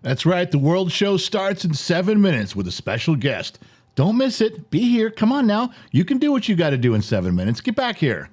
That's right. The World Show starts in 7 minutes with a special guest. Don't miss it. Be here. Come on now. You can do what you got to do in 7 minutes. Get back here.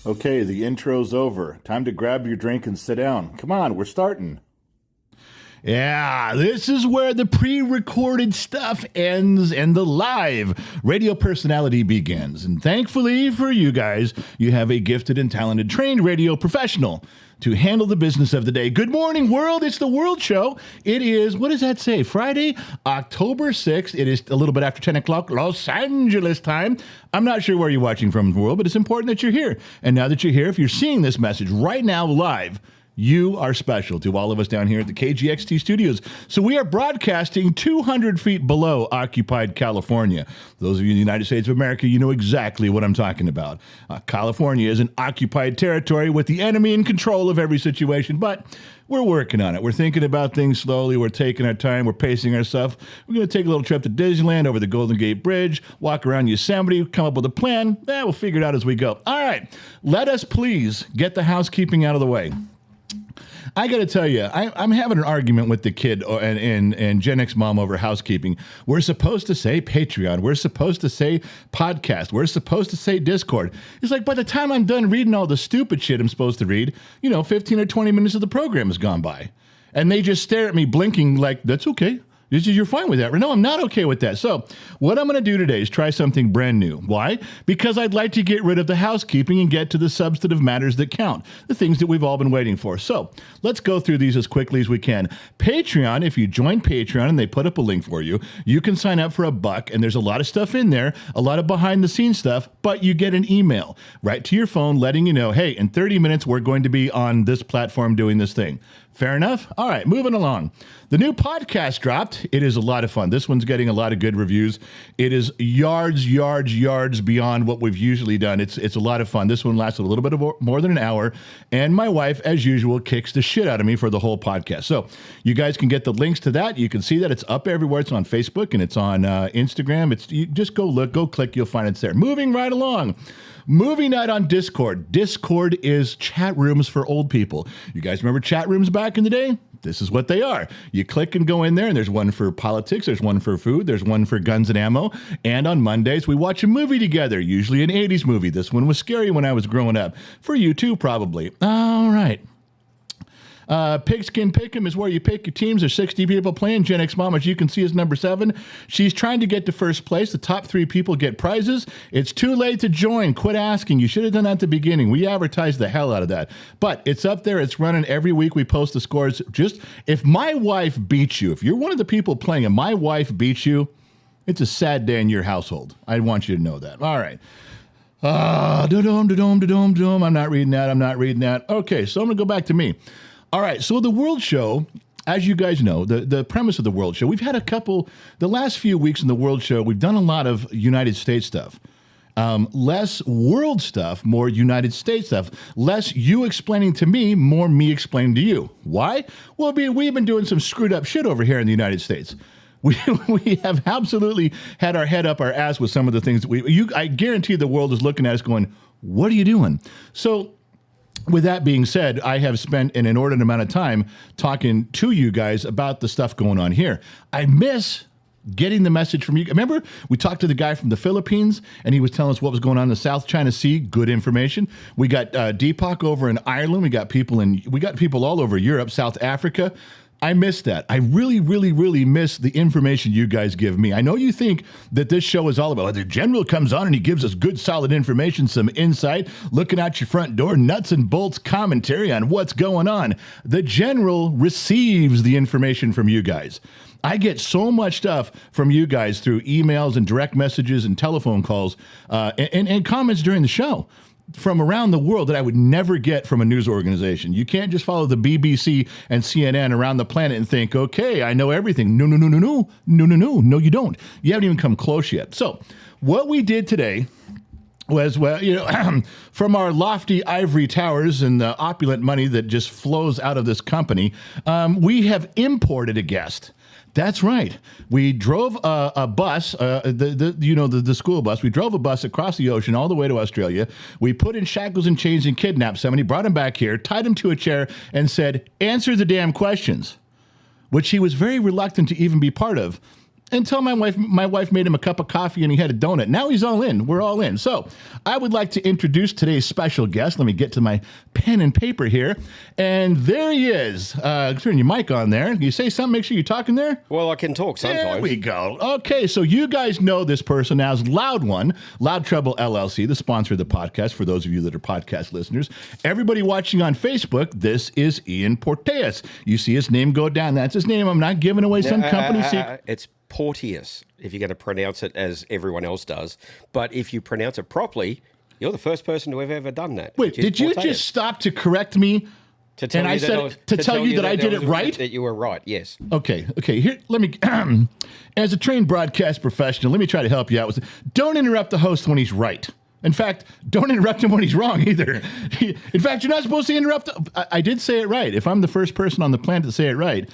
Okay, the intro's over. Time to grab your drink and sit down. Come on, we're starting. Yeah, this is where the pre-recorded stuff ends and the live radio personality begins. And thankfully for you guys, you have a gifted and talented trained radio professional to handle the business of the day. Good morning, world. It's the World Show. It is, what does that say? Friday, October 6th. It is a little bit after 10 o'clock Los Angeles time. I'm not sure where you're watching from the world, but it's important that you're here. And now that you're here, if you're seeing this message right now live, you are special to all of us down here at the KGXT studios. So we are broadcasting 200 feet below occupied California. Those of you in the United States of America, you know exactly what I'm talking about. California is an occupied territory with the enemy in control of every situation, but we're working on it. We're thinking about things slowly. We're taking our time. We're pacing ourselves. We're going to take a little trip to Disneyland, over the Golden Gate Bridge, walk around Yosemite, come up with a plan. We'll figure it out as we go. All right. Let us please get the housekeeping out of the way. I got to tell you, I'm having an argument with the kid and Gen X mom over housekeeping. We're supposed to say Patreon. We're supposed to say podcast. We're supposed to say Discord. It's like by the time I'm done reading all the stupid shit I'm supposed to read, 15 or 20 minutes of the program has gone by. And they just stare at me blinking like, that's okay. You're fine with that. No, I'm not okay with that. So what I'm going to do today is try something brand new. Why? Because I'd like to get rid of the housekeeping and get to the substantive matters that count, the things that we've all been waiting for. So let's go through these as quickly as we can. Patreon, if you join Patreon and they put up a link for you, you can sign up for $1, and there's a lot of stuff in there, a lot of behind-the-scenes stuff, but you get an email right to your phone letting you know, hey, in 30 minutes, we're going to be on this platform doing this thing. Fair enough? All right, moving along. The new podcast dropped. It is a lot of fun. This one's getting a lot of good reviews. It is yards beyond what we've usually done. It's a lot of fun. This one lasted a little bit more than an hour, and my wife, as usual, kicks the shit out of me for the whole podcast. So you guys can get the links to that. You can see that it's up everywhere. It's on Facebook, and it's on Instagram. You just go look, go click, you'll find it's there. Moving right along. Movie night on Discord. Discord is chat rooms for old people. You guys remember chat rooms back in the day? This is what they are. You click and go in there, and there's one for politics, there's one for food, there's one for guns and ammo. And on Mondays, we watch a movie together, usually an 80s movie. This one was scary when I was growing up. For you too, probably. All right. Pigskin Pick'em is where you pick your teams. There's 60 people playing. Gen X Mom, as you can see, is number 7. She's trying to get to first place. The top 3 people get prizes. It's too late to join. Quit asking. You should have done that at the beginning. We advertised the hell out of that. But it's up there. It's running every week. We post the scores. Just if my wife beats you, if you're one of the people playing and my wife beats you, it's a sad day in your household. I want you to know that. All right. I'm not reading that. Okay, so I'm going to go back to me. All right, so the World Show, as you guys know, the premise of the World Show, we've had the last few weeks in the World Show, we've done a lot of United States stuff. Less world stuff, more United States stuff. Less you explaining to me, more me explaining to you. Why? Well, we've been doing some screwed up shit over here in the United States. We have absolutely had our head up our ass with some of the things that I guarantee the world is looking at us going, what are you doing? So, with that being said, I have spent an inordinate amount of time talking to you guys about the stuff going on here. I miss getting the message from you. Remember, we talked to the guy from the Philippines, and he was telling us what was going on in the South China Sea. Good information. We got Deepak over in Ireland. We got people all over Europe, South Africa. I miss that. I really miss the information you guys give me. I know you think that this show is all about the general comes on and he gives us good, solid information, some insight, looking out your front door, nuts and bolts commentary on what's going on. The general receives the information from you guys. I get so much stuff from you guys through emails and direct messages and telephone calls and comments during the show from around the world that I would never get from a news organization. You can't just follow the BBC and CNN around the planet and think, okay, I know everything. No, you don't. You haven't even come close yet. So what we did today was, from our lofty ivory towers and the opulent money that just flows out of this company, we have imported a guest. That's right. We drove a bus, the school bus. We drove a bus across the ocean all the way to Australia. We put in shackles and chains and kidnapped somebody, brought him back here, tied him to a chair, and said, answer the damn questions, which he was very reluctant to even be part of. until my wife made him a cup of coffee and he had a donut. Now he's all in. We're all in. So I would like to introduce today's special guest. Let me get to my pen and paper here. And there he is. Turn your mic on there. You say something, make sure you're talking there. Well, I can talk sometimes. There we go. Okay, so you guys know this person now as Loud One, Loud Trouble LLC, the sponsor of the podcast, for those of you that are podcast listeners. Everybody watching on Facebook, this is Ian Porteus. You see his name go down. That's his name. I'm not giving away some company secret. It's Porteus, if you're going to pronounce it as everyone else does. But if you pronounce it properly, you're the first person to have ever done that. Wait, did you just stop to correct me? To tell you that I did it right? That you were right, yes. Okay. Here, let me, as a trained broadcast professional, let me try to help you out with it. Don't interrupt the host when he's right. In fact, don't interrupt him when he's wrong either. In fact, you're not supposed to interrupt. I did say it right. If I'm the first person on the planet to say it right,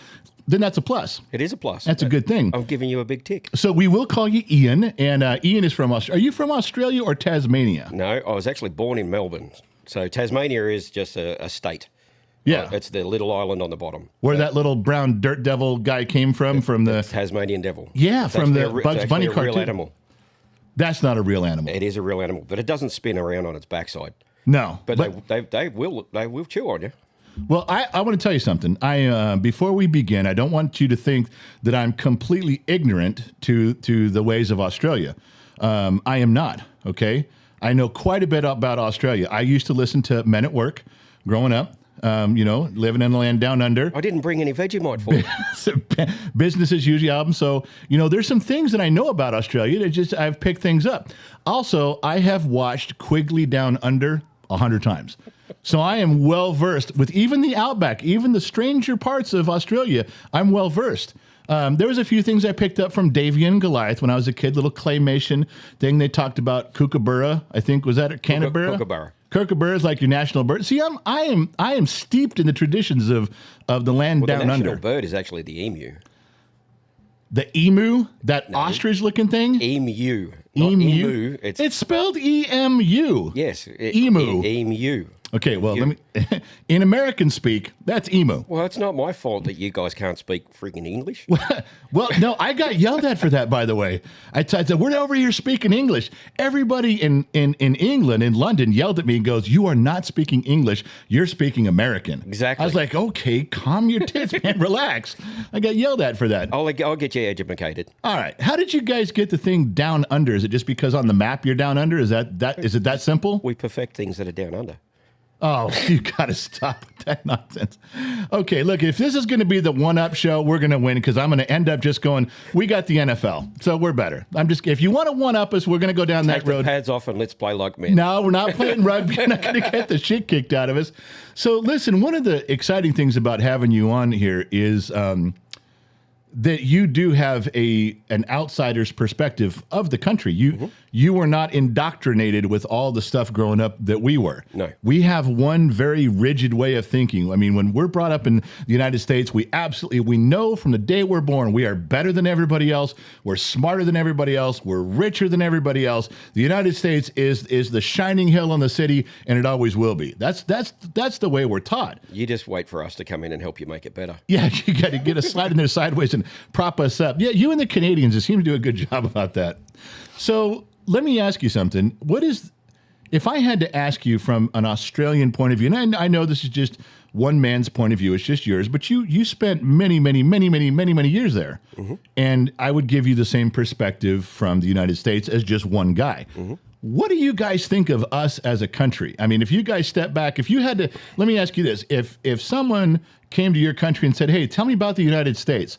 then that's a plus. It is a plus. That's a good thing. I'm giving you a big tick. So we will call you Ian, and Ian is from Australia. Are you from Australia or Tasmania? No, I was actually born in Melbourne. So Tasmania is just a state. Yeah. It's the little island on the bottom. Where that little brown dirt devil guy came from the Tasmanian devil. Yeah, from the Bugs Bunny cartoon. Real animal. That's not a real animal. It is a real animal, but it doesn't spin around on its backside. No. But they will chew on you. Well, I want to tell you something. Before we begin, I don't want you to think that I'm completely ignorant to the ways of Australia. I am not, okay? I know quite a bit about Australia. I used to listen to Men at Work growing up, living in the land down under. I didn't bring any Vegemite for you. Business as usual album. So, there's some things that I know about Australia that I've picked things up. Also, I have watched Quigley Down Under 100 times. So I am well versed with even the outback, even the stranger parts of Australia. I'm well versed. There was a few things I picked up from Davy and Goliath when I was a kid, little claymation thing. They talked about kookaburra. I think, was that a Canberra? Kookaburra. Kookaburra is like your national bird. See, I am steeped in the traditions of the land down under. The national bird is actually the emu. The emu, that ostrich-looking thing? Emu. Emu. It's spelled E-M-U. Yes. Emu. Emu. Okay, well, let me. In American speak, that's emu. Well, it's not my fault that you guys can't speak freaking English. Well, no, I got yelled at for that, by the way. I said, we're over here speaking English. Everybody in England, in London, yelled at me and goes, "You are not speaking English. You're speaking American." Exactly. I was like, okay, calm your tits, man. Relax. I got yelled at for that. I'll get you educated. All right. How did you guys get the thing down under? Is it just because on the map you're down under? Is it that simple? We perfect things that are down under. Oh, you got to stop with that nonsense. Okay, look, if this is going to be the one-up show, we're going to win because I'm going to end up just going, we got the NFL, so we're better. If you want to one-up us, we're going to go down that road. Take the pads off and let's play like men. No, we're not playing rugby. You're not going to get the shit kicked out of us. So listen, one of the exciting things about having you on here is that you do have an outsider's perspective of the country. You were not indoctrinated with all the stuff growing up that we were. No. We have one very rigid way of thinking. I mean, when we're brought up in the United States, we know from the day we're born, we are better than everybody else. We're smarter than everybody else. We're richer than everybody else. The United States is the shining hill on the city, and it always will be. That's the way we're taught. You just wait for us to come in and help you make it better. Yeah, you got to get us slide in there sideways and prop us up. Yeah, you and the Canadians seem to do a good job about that. So let me ask you something. If I had to ask you from an Australian point of view, and I know this is just one man's point of view, it's just yours, but you spent many years there. Mm-hmm. And I would give you the same perspective from the United States as just one guy. Mm-hmm. What do you guys think of us as a country? I mean, if you guys step back, if you had to, let me ask you this. If someone came to your country and said, "Hey, tell me about the United States,"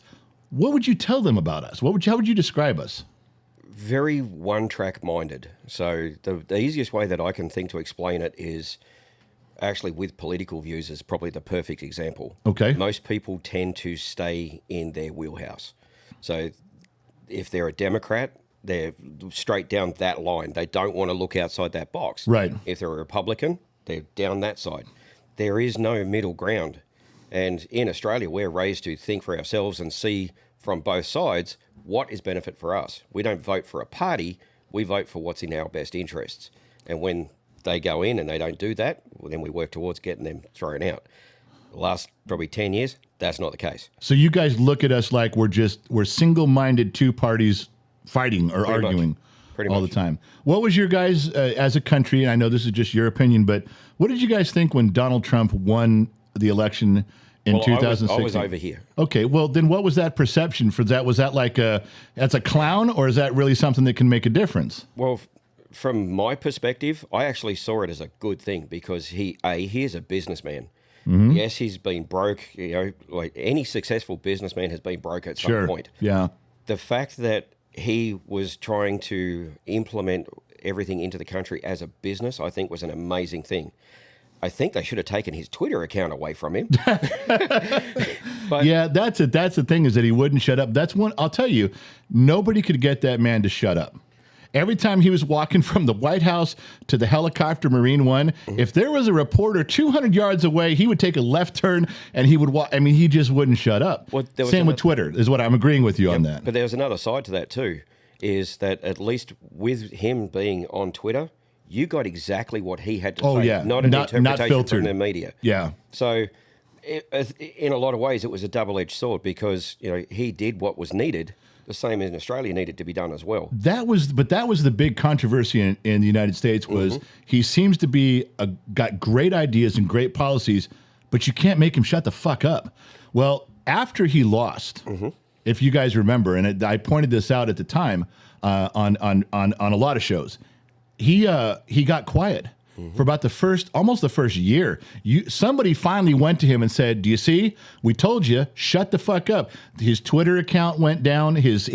what would you tell them about us? How would you describe us? Very one-track minded. So the easiest way that I can think to explain it is actually with political views is probably the perfect example. Okay. Most people tend to stay in their wheelhouse. So if they're a Democrat, they're straight down that line. They don't want to look outside that box. Right. If they're a Republican, they're down that side. There is no middle ground. And in Australia, we're raised to think for ourselves and see from both sides what is benefit for us. We don't vote for a party. We vote for what's in our best interests. And when they go in and they don't do that, well, then we work towards getting them thrown out. The last probably 10 years, That's not the case. So you guys look at us like we're single-minded two parties fighting or Pretty arguing much. Pretty all much. the time. What was your guys as a country? And I know this is just your opinion, but what did you guys think when Donald Trump won the election in 2016? I was over here. Okay, well then, what was that perception for that? Was that like that's a clown, or is that really something that can make a difference? Well, from my perspective, I actually saw it as a good thing because he is a businessman. Mm-hmm. Yes, he's been broke. You know, like any successful businessman has been broke at some point. Yeah. The fact that he was trying to implement everything into the country as a business, I think was an amazing thing. I think they should have taken his Twitter account away from him. But yeah, that's it. That's the thing, is that he wouldn't shut up. That's one. I'll tell you, nobody could get that man to shut up. Every time he was walking from the White House to the helicopter Marine One, if there was a reporter 200 yards away, he would take a left turn and he would walk. I mean, he just wouldn't shut up. Well, Same with Twitter, is what I'm agreeing with you on that. But there was another side to that too, is that at least with him being on Twitter, you got exactly what he had to say, yeah. not an interpretation filtered. from the media. Yeah. So in a lot of ways, it was a double-edged sword because, you know, he did what was needed, the same as in Australia needed to be done as well. That was the big controversy in the United States was he seems to be got great ideas and great policies, but you can't make him shut the fuck up. Well, after he lost, if you guys remember, and I pointed this out at the time on a lot of shows, he got quiet. For about almost the first year, somebody finally went to him and said, "Do you see? We told you, shut the fuck up." His Twitter account went down. His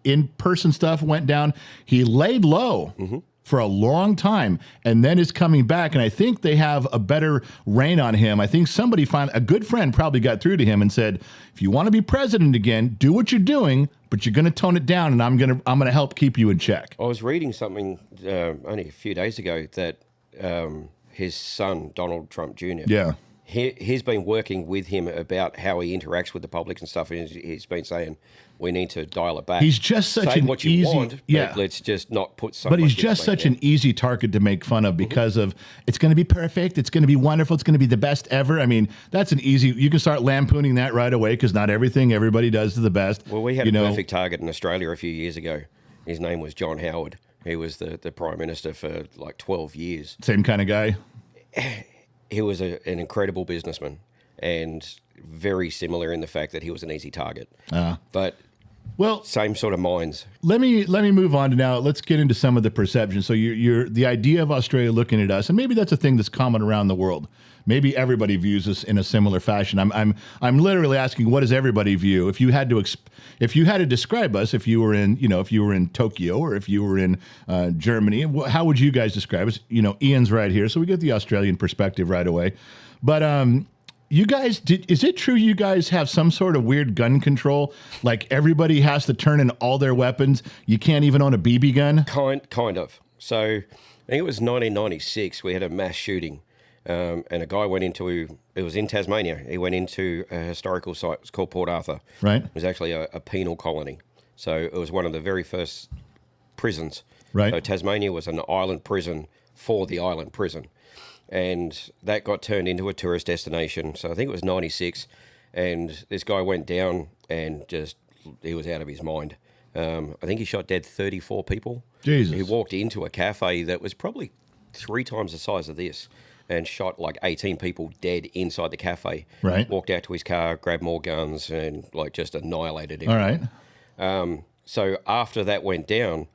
in-person stuff went down. He laid low for a long time, and then is coming back. And I think they have a better rein on him. I think a good friend probably got through to him and said, "If you want to be president again, do what you're doing, but you're going to tone it down, and I'm going to help keep you in check." I was reading something only a few days ago that his son, Donald Trump Jr., he's been working with him about how he interacts with the public and stuff, and he's been saying, we need to dial it back. He's just such Say an what you easy, want, but let's just not put so But much he's just such information an easy target to make fun of because of it's going to be perfect, it's going to be wonderful, it's going to be the best ever. I mean, that's you can start lampooning that right away because not everything everybody does is the best. Well, we had a perfect target in Australia a few years ago. His name was John Howard. He was the Prime Minister for like 12 years. Same kind of guy. He was an incredible businessman and very similar in the fact that he was an easy target. But same sort of minds. Let me move on to now. Let's get into some of the perceptions. So you're the idea of Australia looking at us, and maybe that's a thing that's common around the world. Maybe everybody views us in a similar fashion. I'm literally asking, what does everybody view? If you had to describe us, if you were in Tokyo or if you were in Germany, how would you guys describe us? You know, Ian's right here, so we get the Australian perspective right away. But you guys, is it true you guys have some sort of weird gun control? Like everybody has to turn in all their weapons? You can't even own a BB gun? Kind of. So I think it was 1996. We had a mass shooting. And a guy it was in Tasmania. He went into a historical site. It's called Port Arthur. Right. It was actually a penal colony. So it was one of the very first prisons. Right. So Tasmania was an island prison for the island prison. And that got turned into a tourist destination. So I think it was 96. And this guy went down and he was out of his mind. I think he shot dead 34 people. Jesus. He walked into a cafe that was probably 3 times the size of this and shot like 18 people dead inside the cafe. Right. Walked out to his car, grabbed more guns, and like just annihilated everyone. All right. So after that went down,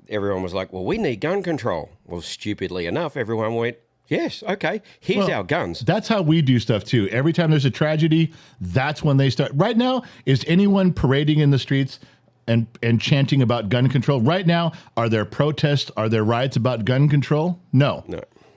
everyone was like, well, we need gun control. Well, stupidly enough, everyone went, yes, okay, here's our guns. That's how we do stuff too. Every time there's a tragedy, that's when they start. Right now, is anyone parading in the streets and chanting about gun control? Right now, are there protests? Are there riots about gun control? No.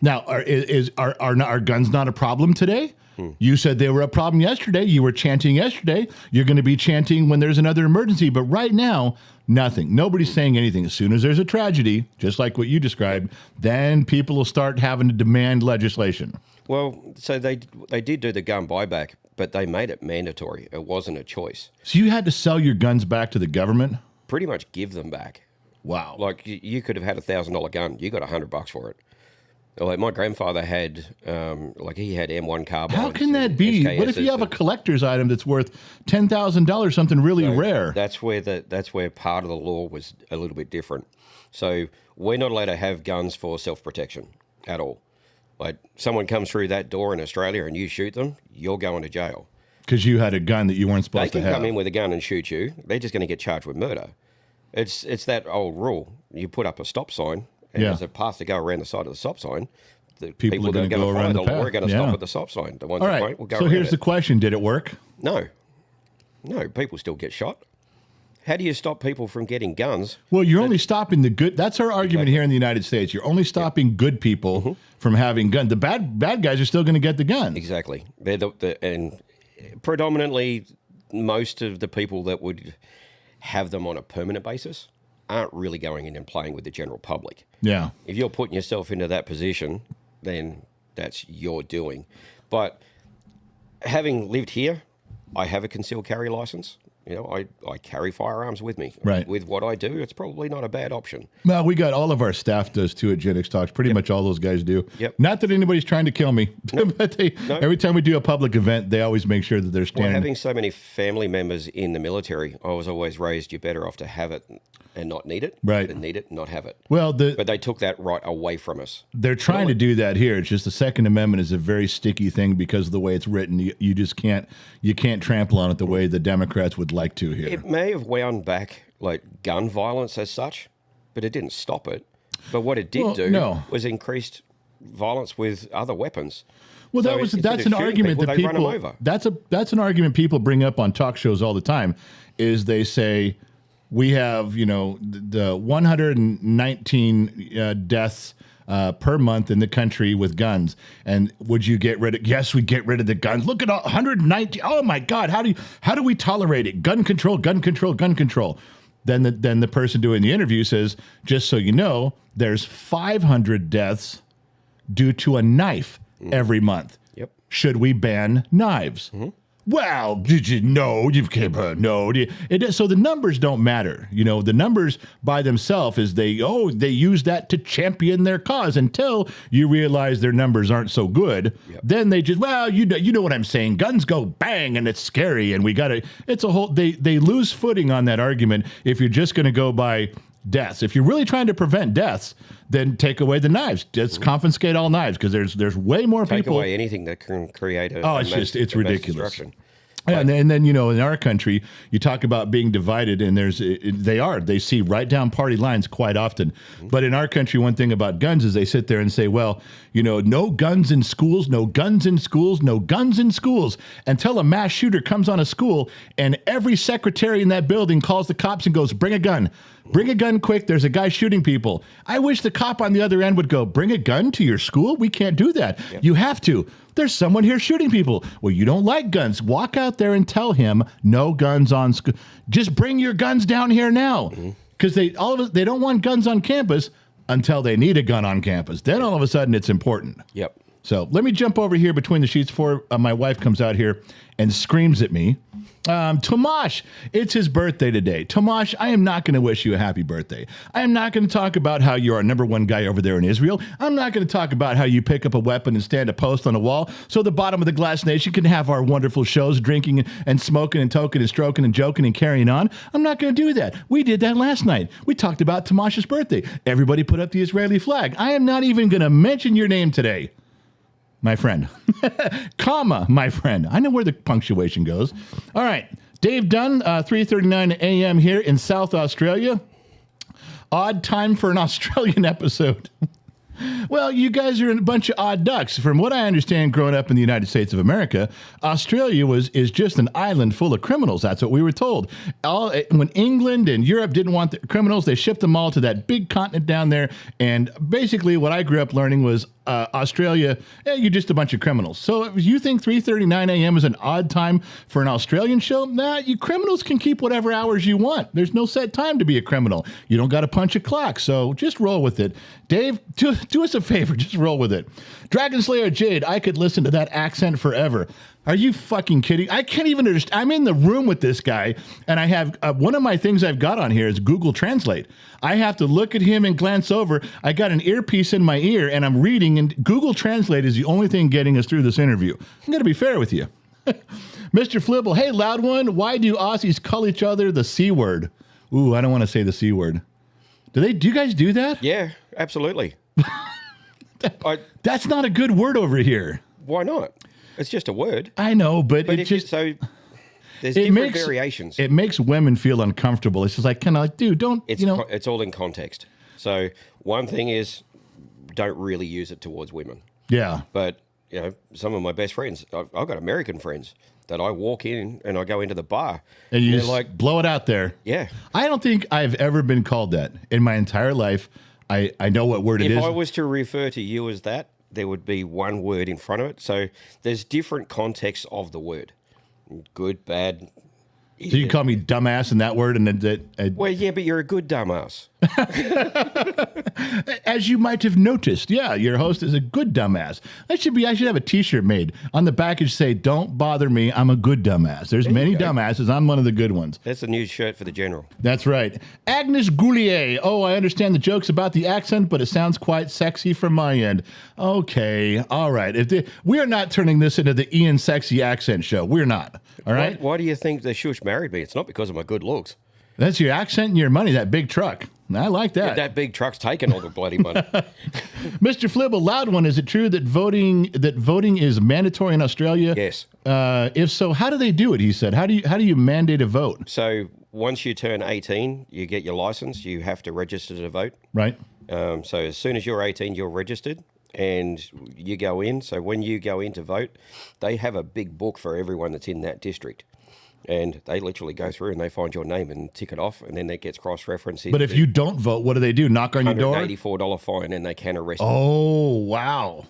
Now, are guns not a problem today? You said they were a problem yesterday. You were chanting yesterday. You're going to be chanting when there's another emergency. But right now, nothing. Nobody's saying anything. As soon as there's a tragedy, just like what you described, then people will start having to demand legislation. Well, so they did do the gun buyback, but they made it mandatory. It wasn't a choice. So you had to sell your guns back to the government? Pretty much give them back. Wow. Like you could have had $1,000 gun. You got $100 for it. Like my grandfather had, he had M1 carbines. How can that be? What if you have a collector's item that's worth $10,000, something really rare? That's where part of the law was a little bit different. So we're not allowed to have guns for self-protection at all. Like someone comes through that door in Australia and you shoot them, you're going to jail. Because you had a gun that you weren't supposed to have. They can come in with a gun and shoot you. They're just going to get charged with murder. It's that old rule. You put up a stop sign, and there's a path to go around the side of the stop sign. The people that are going to follow the law are going to stop at the stop sign. The ones All that right. won't will go so around here's it. the question. Did it work? No, people still get shot. How do you stop people from getting guns? Well, you're only stopping the good. That's our argument here in the United States. You're only stopping good people from having guns. The bad guys are still going to get the guns. Exactly. They're and predominantly most of the people that would have them on a permanent basis aren't really going in and playing with the general public. Yeah. If you're putting yourself into that position, then that's your doing. But having lived here, I have a concealed carry license. I carry firearms with me. Right. With what I do, it's probably not a bad option. Well, we got all of our staff does too at Gen X Talks. Pretty much all those guys do. Yep. Not that anybody's trying to kill me, but every time we do a public event, they always make sure that they're standing. Well, having so many family members in the military, I was always raised you're better off to have it and not need it, right? Than need it, not have it. Well, but they took that right away from us. They're trying to do that here. It's just the Second Amendment is a very sticky thing because of the way it's written. You just can't trample on it the way the Democrats would like to here. It may have wound back like gun violence as such, but it didn't stop it. But what it did was increased violence with other weapons. Well, that's an argument that people that's an argument people bring up on talk shows all the time. Is they say we have the 119 deaths per month in the country with guns, and would you get rid of? Yes, we get rid of the guns. Look at 119. Oh my God, how do we tolerate it? Gun control, gun control, gun control. Then the person doing the interview says, just so you know, there's 500 deaths due to a knife every month. Yep. Should we ban knives? Well, did you know? No. So the numbers don't matter. The numbers by themselves is they use that to champion their cause until you realize their numbers aren't so good. Yep. Then they just, you know what I'm saying. Guns go bang and it's scary and it's a whole, they lose footing on that argument if you're just going to go by deaths. If you're really trying to prevent deaths, then take away the knives. Just confiscate all knives because there's way more people. Take away anything that can create it's ridiculous. Yeah, and then in our country, you talk about being divided, and they see right down party lines quite often. But in our country, one thing about guns is they sit there and say, well, no guns in schools, no guns in schools, no guns in schools, until a mass shooter comes on a school, and every secretary in that building calls the cops and goes, bring a gun. Bring a gun quick. There's a guy shooting people. I wish the cop on the other end would go, bring a gun to your school? We can't do that. Yep. You have to. There's someone here shooting people. Well, you don't like guns. Walk out there and tell him no guns on school. Just bring your guns down here now. Because they don't want guns on campus until they need a gun on campus. Then all of a sudden it's important. Yep. So let me jump over here between the sheets before my wife comes out here and screams at me. Tomash, it's his birthday today. Tomash, I am not going to wish you a happy birthday. I am not going to talk about how you're our number one guy over there in Israel. I'm not going to talk about how you pick up a weapon and stand a post on a wall so the bottom of the glass nation can have our wonderful shows, drinking and smoking and toking and stroking and joking and carrying on. I'm not going to do that. We did that last night. We talked about Tomash's birthday. Everybody put up the Israeli flag. I am not even going to mention your name today. My friend, comma, my friend. I know where the punctuation goes. All right. Dave Dunn, 3:39 a.m. here in South Australia. Odd time for an Australian episode. Well, you guys are a bunch of odd ducks. From what I understand, growing up in the United States of America, Australia is just an island full of criminals. That's what we were told. When England and Europe didn't want the criminals, they shipped them all to that big continent down there. And basically what I grew up learning was Australia, you're just a bunch of criminals. So if you think 3:39 a.m. is an odd time for an Australian show, you criminals can keep whatever hours you want. There's no set time to be a criminal. You don't got to punch a clock. So just roll with it. Dave, do us a favor. Just roll with it. Dragon Slayer Jade, I could listen to that accent forever. Are you fucking kidding? I can't even understand. I'm in the room with this guy, and I have one of my things I've got on here is Google Translate. I have to look at him and glance over. I got an earpiece in my ear, and I'm reading, and Google Translate is the only thing getting us through this interview. I'm going to be fair with you. Mr. Flibble, hey, loud one, why do Aussies call each other the C word? Ooh, I don't want to say the C word. Do you guys do that? Yeah, absolutely. That's not a good word over here. Why not? It's just a word. I know, but But it if just... there's different variations. It makes women feel uncomfortable. It's just like, kind of like, dude, don't, It's all in context. So one thing is, don't really use it towards women. Yeah. But, some of my best friends, I've got American friends that I walk in and I go into the bar. And you they're just like, blow it out there. Yeah. I don't think I've ever been called that in my entire life. I know what word it is. If I was to refer to you as that, there would be one word in front of it. So there's different contexts of the word. Good, bad. So you call me dumbass in that word, and then Well, yeah, but you're a good dumbass. as you might have noticed, yeah, your host is a good dumbass. I should have a T-shirt made on the back and say, "Don't bother me, I'm a good dumbass." There's many dumbasses. I'm one of the good ones. That's a new shirt for the general. That's right. Agnes Goulier. Oh, I understand the jokes about the accent, but it sounds quite sexy from my end. Okay, all right. We are not turning this into the Ian Sexy Accent Show. We're not. All right. Why do you think the shush married me? It's not because of my good looks. That's your accent and your money, that big truck. I like that. Yeah, that big truck's taking all the bloody money. Mr. Flibble, loud one, is it true that voting is mandatory in Australia? Yes. If so, how do they do it? He said. How do you mandate a vote? So once you turn 18, you get your license. You have to register to vote. Right. So as soon as you're 18, you're registered and you go in. So when you go in to vote, they have a big book for everyone that's in that district. And they literally go through and they find your name and tick it off, and then that gets cross-referenced. But if you don't vote, what do they do? Knock on your door? $184 fine, and they can arrest you. Oh, wow.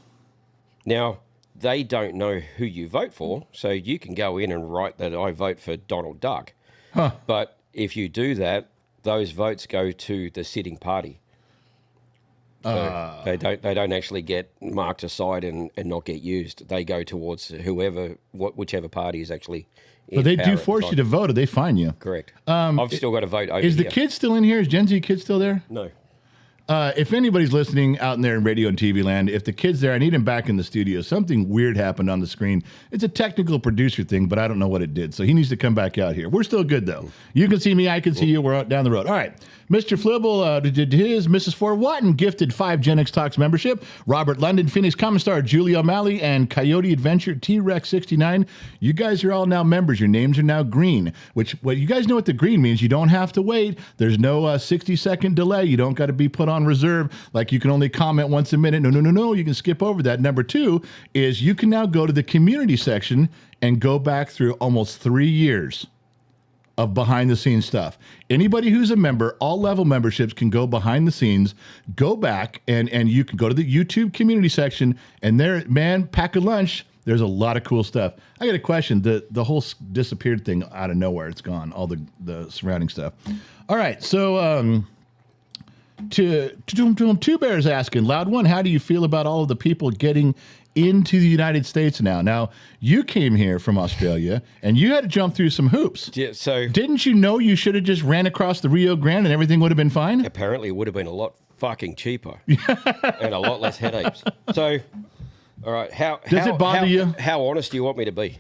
Now, they don't know who you vote for, so you can go in and write that I vote for Donald Duck. Huh. But if you do that, those votes go to the sitting party. So they don't actually get marked aside and not get used. They go towards whichever party is actually in But they power do at the force time. you to vote, or they fine you. Correct. I've still got to vote over Is the here. kid still in here? Is Gen Z kid still there? No. If anybody's listening out in there in radio and TV land, if the kid's there, I need him back in the studio. Something weird happened on the screen. It's a technical producer thing, but I don't know what it did. So he needs to come back out here. We're still good, though. You can see me. I can see you. We're out down the road. All right. Mr. Flibble did his. Mrs. Fort Watton gifted 5 Gen X Talks membership. Robert London, Phoenix Common Star, Julie O'Malley, and Coyote Adventure, T-Rex 69. You guys are all now members. Your names are now green, you guys know what the green means. You don't have to wait. There's no 60-second delay. You don't got to be put on reserve. Like you can only comment once a minute. No. You can skip over that. Number 2 is you can now go to the community section and go back through almost 3 years of behind the scenes stuff. Anybody who's a member, all level memberships can go behind the scenes, go back, and you can go to the YouTube community section, and there, man, pack a lunch. There's a lot of cool stuff. I got a question. The whole disappeared thing out of nowhere, it's gone, all the surrounding stuff. All right, so Two Bears asking, loud one, how do you feel about all of the people getting into the United States now? Now, you came here from Australia, and you had to jump through some hoops. Yeah, so Didn't you know you should have just ran across the Rio Grande and everything would have been fine? apparently it would have been a lot fucking cheaper and a lot less headaches. So, all right, Does it bother you? How honest do you want me to be?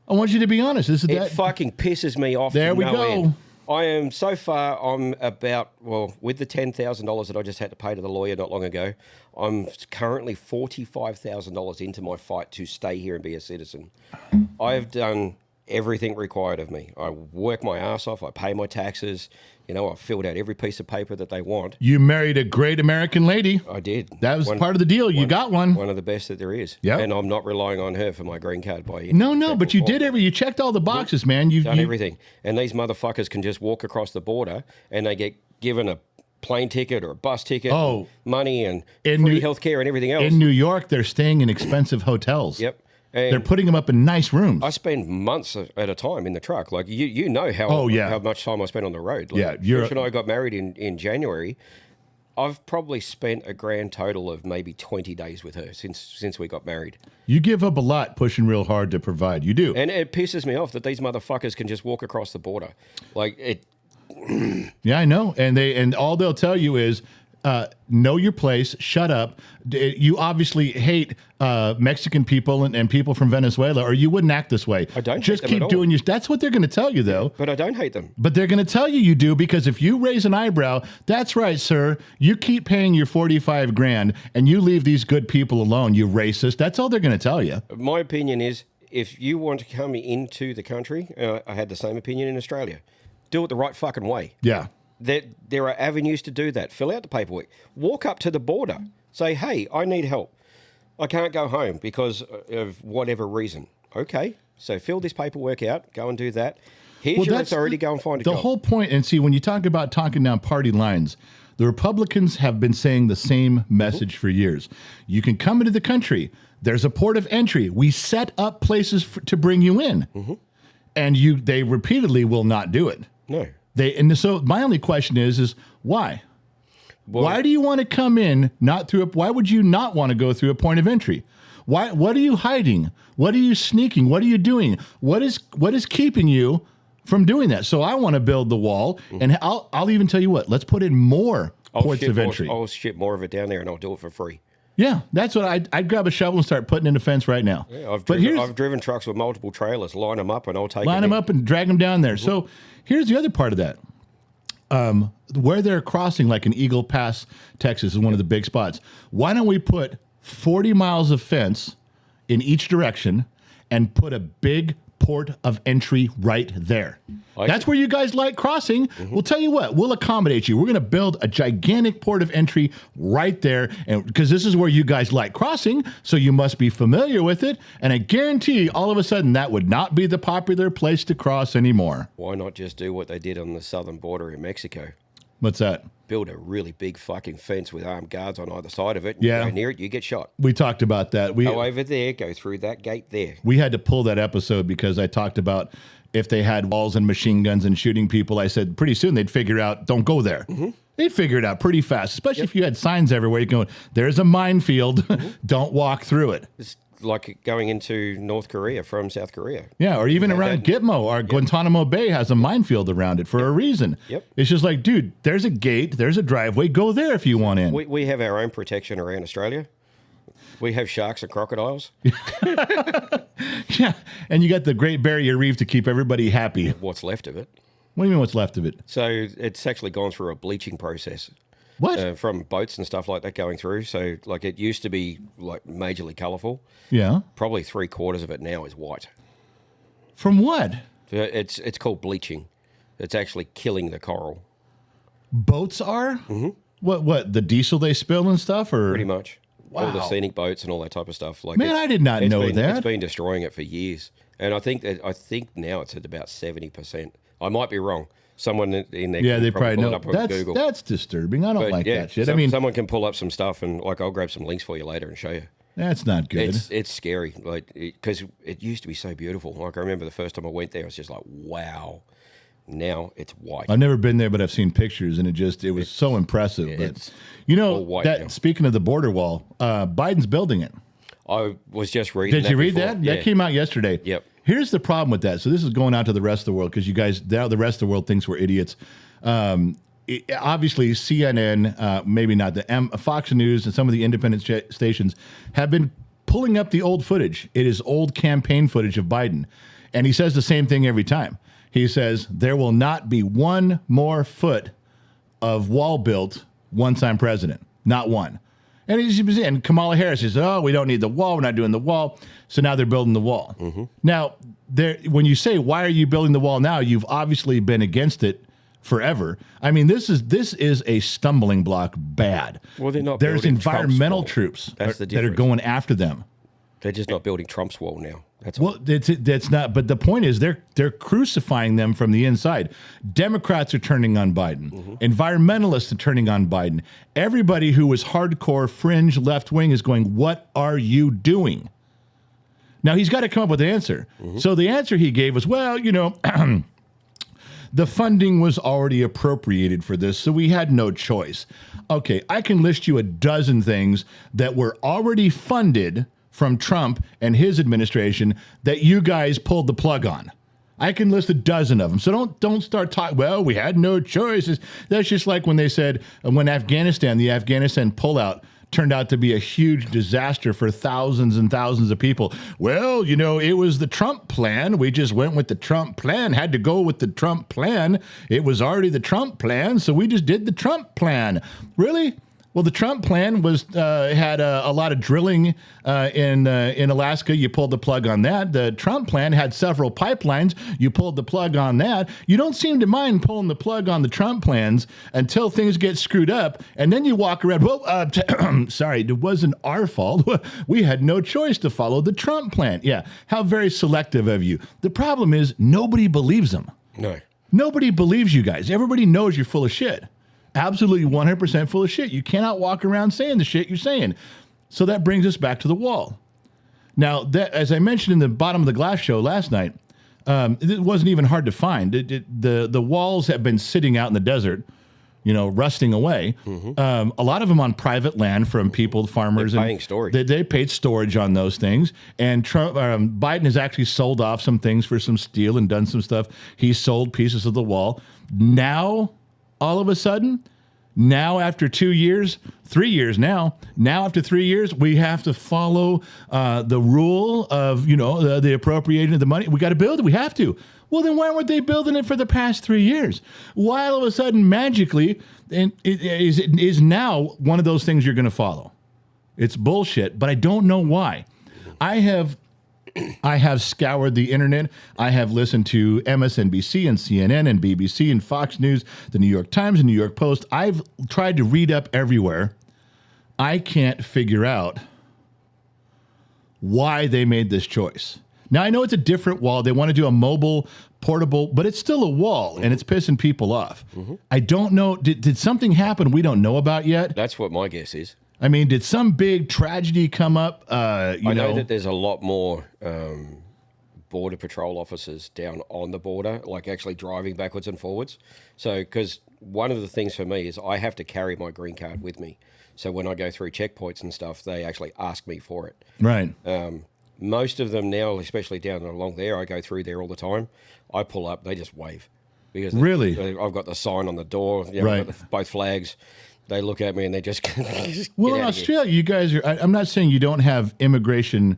I want you to be honest. It fucking pisses me off. There to we no go. end. I am so far. I'm about with the $10,000 that I just had to pay to the lawyer not long ago. I'm currently $45,000 into my fight to stay here and be a citizen. I've done everything required of me. I work my ass off. I pay my taxes. I've filled out every piece of paper that they want. You married a great American lady. I did. That was part of the deal. You got one. One of the best that there is. Yep. And I'm not relying on her for my green card by any No, but you form. did you checked all the boxes, man. You've Done everything. And these motherfuckers can just walk across the border and they get given a plane ticket or a bus ticket, and money and free healthcare and everything else. In New York, they're staying in expensive hotels. Yep. And they're putting them up in nice rooms. I spend months at a time in the truck. Like, you know how much time I spend on the road. Like, yeah. Trish and I got married in January. I've probably spent a grand total of maybe 20 days with her since we got married. You give up a lot pushing real hard to provide. You do. And it pisses me off that these motherfuckers can just walk across the border. Like it. Yeah, I know. And all they'll tell you is, know your place, shut up. You obviously hate Mexican people and people from Venezuela, or you wouldn't act this way. I don't just hate them keep at all. doing your. That's what they're going to tell you, though. But I don't hate them. But they're going to tell you do, because if you raise an eyebrow, that's right, sir. You keep paying your 45 grand and you leave these good people alone, you racist. That's all they're going to tell you. My opinion is, if you want to come into the country, I had the same opinion in Australia. Do it the right fucking way. Yeah. There are avenues to do that. Fill out the paperwork. Walk up to the border. Say, hey, I need help. I can't go home because of whatever reason. Okay, so fill this paperwork out. Go and do that. Here's your authority. Go and find a job. The whole point, and see, when you talk about talking down party lines, the Republicans have been saying the same message for years. You can come into the country. There's a port of entry. We set up places to bring you in. And they repeatedly will not do it. No. So my only question is why? Well, why do you want to come in not through why would you not want to go through a point of entry? What are you hiding? What are you sneaking? What are you doing? What is keeping you from doing that? So I want to build the wall, and I'll even tell you what. Let's put in more ports of entry. I'll ship more of it down there, and I'll do it for free. Yeah, that's what I'd grab a shovel and start putting in a fence right now. Yeah, I've driven trucks with multiple trailers, line them up, and I'll take line them up and drag them down there. So here's the other part of that. Where they're crossing, like in Eagle Pass, Texas, is one of the big spots. Why don't we put 40 miles of fence in each direction and put a big port of entry right there? That's where you guys like crossing. We'll tell you what, we'll accommodate you. We're going to build a gigantic port of entry right there, and because this is where you guys like crossing, so you must be familiar with it. And I guarantee all of a sudden that would not be the popular place to cross anymore. Why not just do what they did on the southern border in Mexico? What's that? Build a really big fucking fence with armed guards on either side of it. Yeah. You go near it, you get shot. We talked about that. Go over there, go through that gate there. We had to pull that episode because I talked about if they had walls and machine guns and shooting people. I said pretty soon they'd figure out, don't go there. They'd figure it out pretty fast, especially if you had signs everywhere. You go, there's a minefield. Don't walk through it. It's like going into North Korea from South Korea. Yeah, or even around Gitmo or Guantanamo Bay has a minefield around it for a reason. It's just like, dude, there's a gate, there's a driveway, go there if you want in. We have our own protection around Australia. We have sharks and crocodiles. Yeah, and you got the Great Barrier Reef to keep everybody happy. What's left of it. What do you mean what's left of it? So it's actually gone through a bleaching process. What? From boats and stuff like that going through. So like it used to be like majorly colourful. Yeah. Probably 3/4 of it now is white. From what? It's called bleaching. It's actually killing the coral. Boats are? What, the diesel they spill and stuff? Or Pretty much. Wow. All the scenic boats and all that type of stuff. Like Man, I did not know that. It's been destroying it for years. And I think now it's at about 70%. I might be wrong. Someone in there. Yeah, they probably pull know. it up on Google. That's disturbing. I don't like that shit. I mean, someone can pull up some stuff and like I'll grab some links for you later and show you. That's not good. It's scary, like because it used to be so beautiful. Like I remember the first time I went there, I was just like, wow. Now it's white. I've never been there, but I've seen pictures, and it was so impressive. But you know, speaking of the border wall, Biden's building it. I was just reading. Did you read that? Yeah. That came out yesterday. Yep. Here's the problem with that. So this is going out to the rest of the world because you guys, now the rest of the world thinks we're idiots. Obviously, CNN, maybe not, Fox News and some of the independent stations have been pulling up the old footage. It is old campaign footage of Biden. And he says the same thing every time. He says, there will not be one more foot of wall built once I'm president. Not one. And Kamala Harris says, oh, we don't need the wall. We're not doing the wall. So now they're building the wall. Now, when you say, why are you building the wall now? You've obviously been against it forever. I mean, this is a stumbling block bad. Well, they're not. There's building environmental Trump's wall. troops that are going after them. They're just not building Trump's wall now. That's that's not. But the point is, they're crucifying them from the inside. Democrats are turning on Biden. Environmentalists are turning on Biden. Everybody who was hardcore fringe left wing is going, "What are you doing?" Now he's got to come up with an answer. So the answer he gave was, well, you know, the funding was already appropriated for this, so we had no choice. Okay, I can list you a dozen things that were already funded from Trump and his administration that you guys pulled the plug on. I can list a dozen of them. So don't start talking, well, we had no choices. That's just like when they said, when the Afghanistan pullout turned out to be a huge disaster for thousands and thousands of people. Well, it was the Trump plan. We just went with the Trump plan, had to go with the Trump plan. It was already the Trump plan, so we just did the Trump plan. Really? Well, the Trump plan was had a lot of drilling in Alaska. You pulled the plug on that. The Trump plan had several pipelines. You pulled the plug on that. You don't seem to mind pulling the plug on the Trump plans until things get screwed up, and then you walk around. Well, sorry, it wasn't our fault. We had no choice to follow the Trump plan. Yeah, how very selective of you. The problem is nobody believes them. No, nobody believes you guys. Everybody knows you're full of shit. Absolutely 100% full of shit. You cannot walk around saying the shit you're saying. So that brings us back to the wall. Now, as I mentioned in the Bottom of the Glass show last night, it wasn't even hard to find. The walls have been sitting out in the desert, rusting away. Mm-hmm. A lot of them on private land from people, farmers. They're paying storage. They paid storage on those things. And Biden has actually sold off some things for some steel and done some stuff. He sold pieces of the wall. Now, all of a sudden, now after 2 years, 3 years now after 3 years, we have to follow the rule of, the appropriating of the money. We got to build it. We have to. Well, then why weren't they building it for the past 3 years? Why all of a sudden, magically, it is now one of those things you're going to follow? It's bullshit, but I don't know why. I have scoured the internet. I have listened to MSNBC and CNN and BBC and Fox News, the New York Times and New York Post. I've tried to read up everywhere. I can't figure out why they made this choice. Now, I know it's a different wall. They want to do a mobile, portable, but it's still a wall, and it's pissing people off. Mm-hmm. I don't know. Did something happen we don't know about yet? That's what my guess is. I mean, did some big tragedy come up? I know that there's a lot more border patrol officers down on the border, like actually driving backwards and forwards. So, because one of the things for me is I have to carry my green card with me. So when I go through checkpoints and stuff, they actually ask me for it. Right. Most of them now, especially down along there, I go through there all the time. I pull up, they just wave. Because really? I've got the sign on the door, right. I've got both flags. They look at me and they just well, in Australia, you guys are, I'm not saying you don't have immigration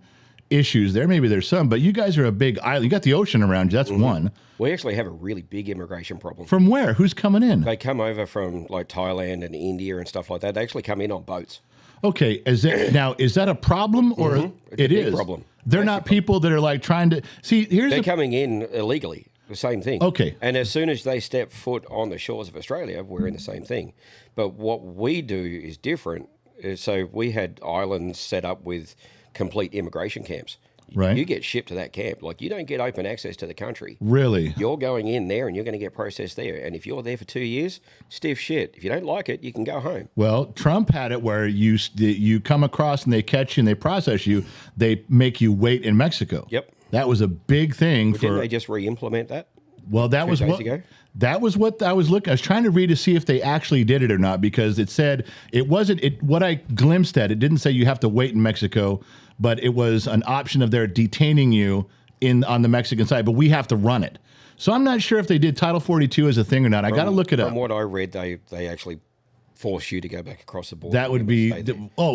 issues there. Maybe there's some, but you guys are a big island. You got the ocean around you. That's one. We actually have a really big immigration problem. From where? Who's coming in? They come over from like Thailand and India and stuff like that. They actually come in on boats. Okay. Is that a problem or it is? A problem. They're not people that are like trying to see. They're coming in illegally. The same thing. Okay. And as soon as they step foot on the shores of Australia, we're in the same thing. But what we do is different. So we had islands set up with complete immigration camps. Right. You get shipped to that camp. Like, you don't get open access to the country. Really? You're going in there and you're going to get processed there. And if you're there for 2 years, stiff shit. If you don't like it, you can go home. Well, Trump had it where you come across and they catch you and they process you. They make you wait in Mexico. Yep. That was a big thing. Didn't they just re-implement that? Well, that was what ago? That was what I was looking. I was trying to read to see if they actually did it or not, because it said it wasn't. What I glimpsed at, it didn't say you have to wait in Mexico, but it was an option of their detaining you on the Mexican side. But we have to run it. So I'm not sure if they did Title 42 as a thing or not. I got to look it up. From what I read, they actually force you to go back across the border. That would be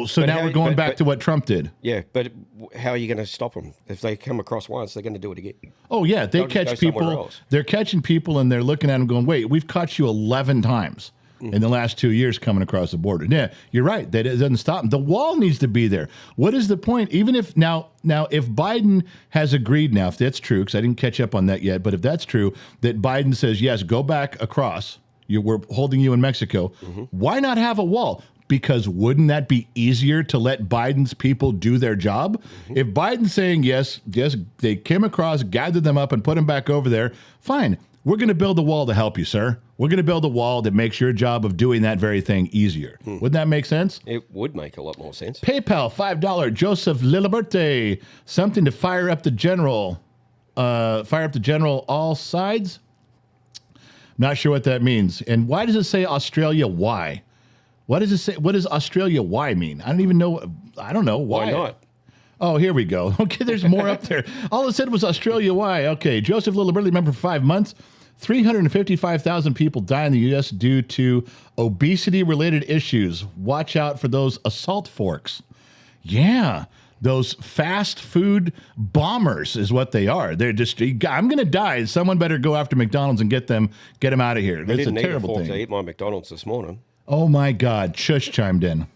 so now we're going back to what Trump did. Yeah, but how are you going to stop them if they come across once? They're going to do it again. Oh yeah, they catch people. They're catching people and they're looking at them going, "Wait, we've caught you 11 times in the last 2 years coming across the border." Yeah, you're right. That doesn't stop them. The wall needs to be there. What is the point? Even if now if Biden has agreed now, if that's true, because I didn't catch up on that yet, but if that's true, that Biden says yes, go back across. We're holding you in Mexico. Why not have a wall? Because wouldn't that be easier to let Biden's people do their job? If Biden's saying yes, they came across, gathered them up, and put them back over there, fine. We're going to build a wall to help you, sir. We're going to build a wall that makes your job of doing that very thing easier. Wouldn't that make sense? It would make a lot more sense. PayPal, $5, Joseph Liliberte. Something to fire up the general. Fire up the general all sides. Not sure what that means. And why does it say Australia? Why? What does it say? What does Australia? Why mean? I don't even know. I don't know why. Why not? Oh, here we go. Okay, there's more up there. All it said was Australia. Why? Okay, Joseph Lilliberty, member for 5 months. 355,000 people die in the U.S. due to obesity-related issues. Watch out for those assault forks. Yeah, those fast food bombers is what they are. They're just, I'm going to die. Someone better go after McDonald's and get them out of here. That's a terrible thing. I didn't eat a fork to eat my McDonald's this morning. Oh, my God. Shush chimed in.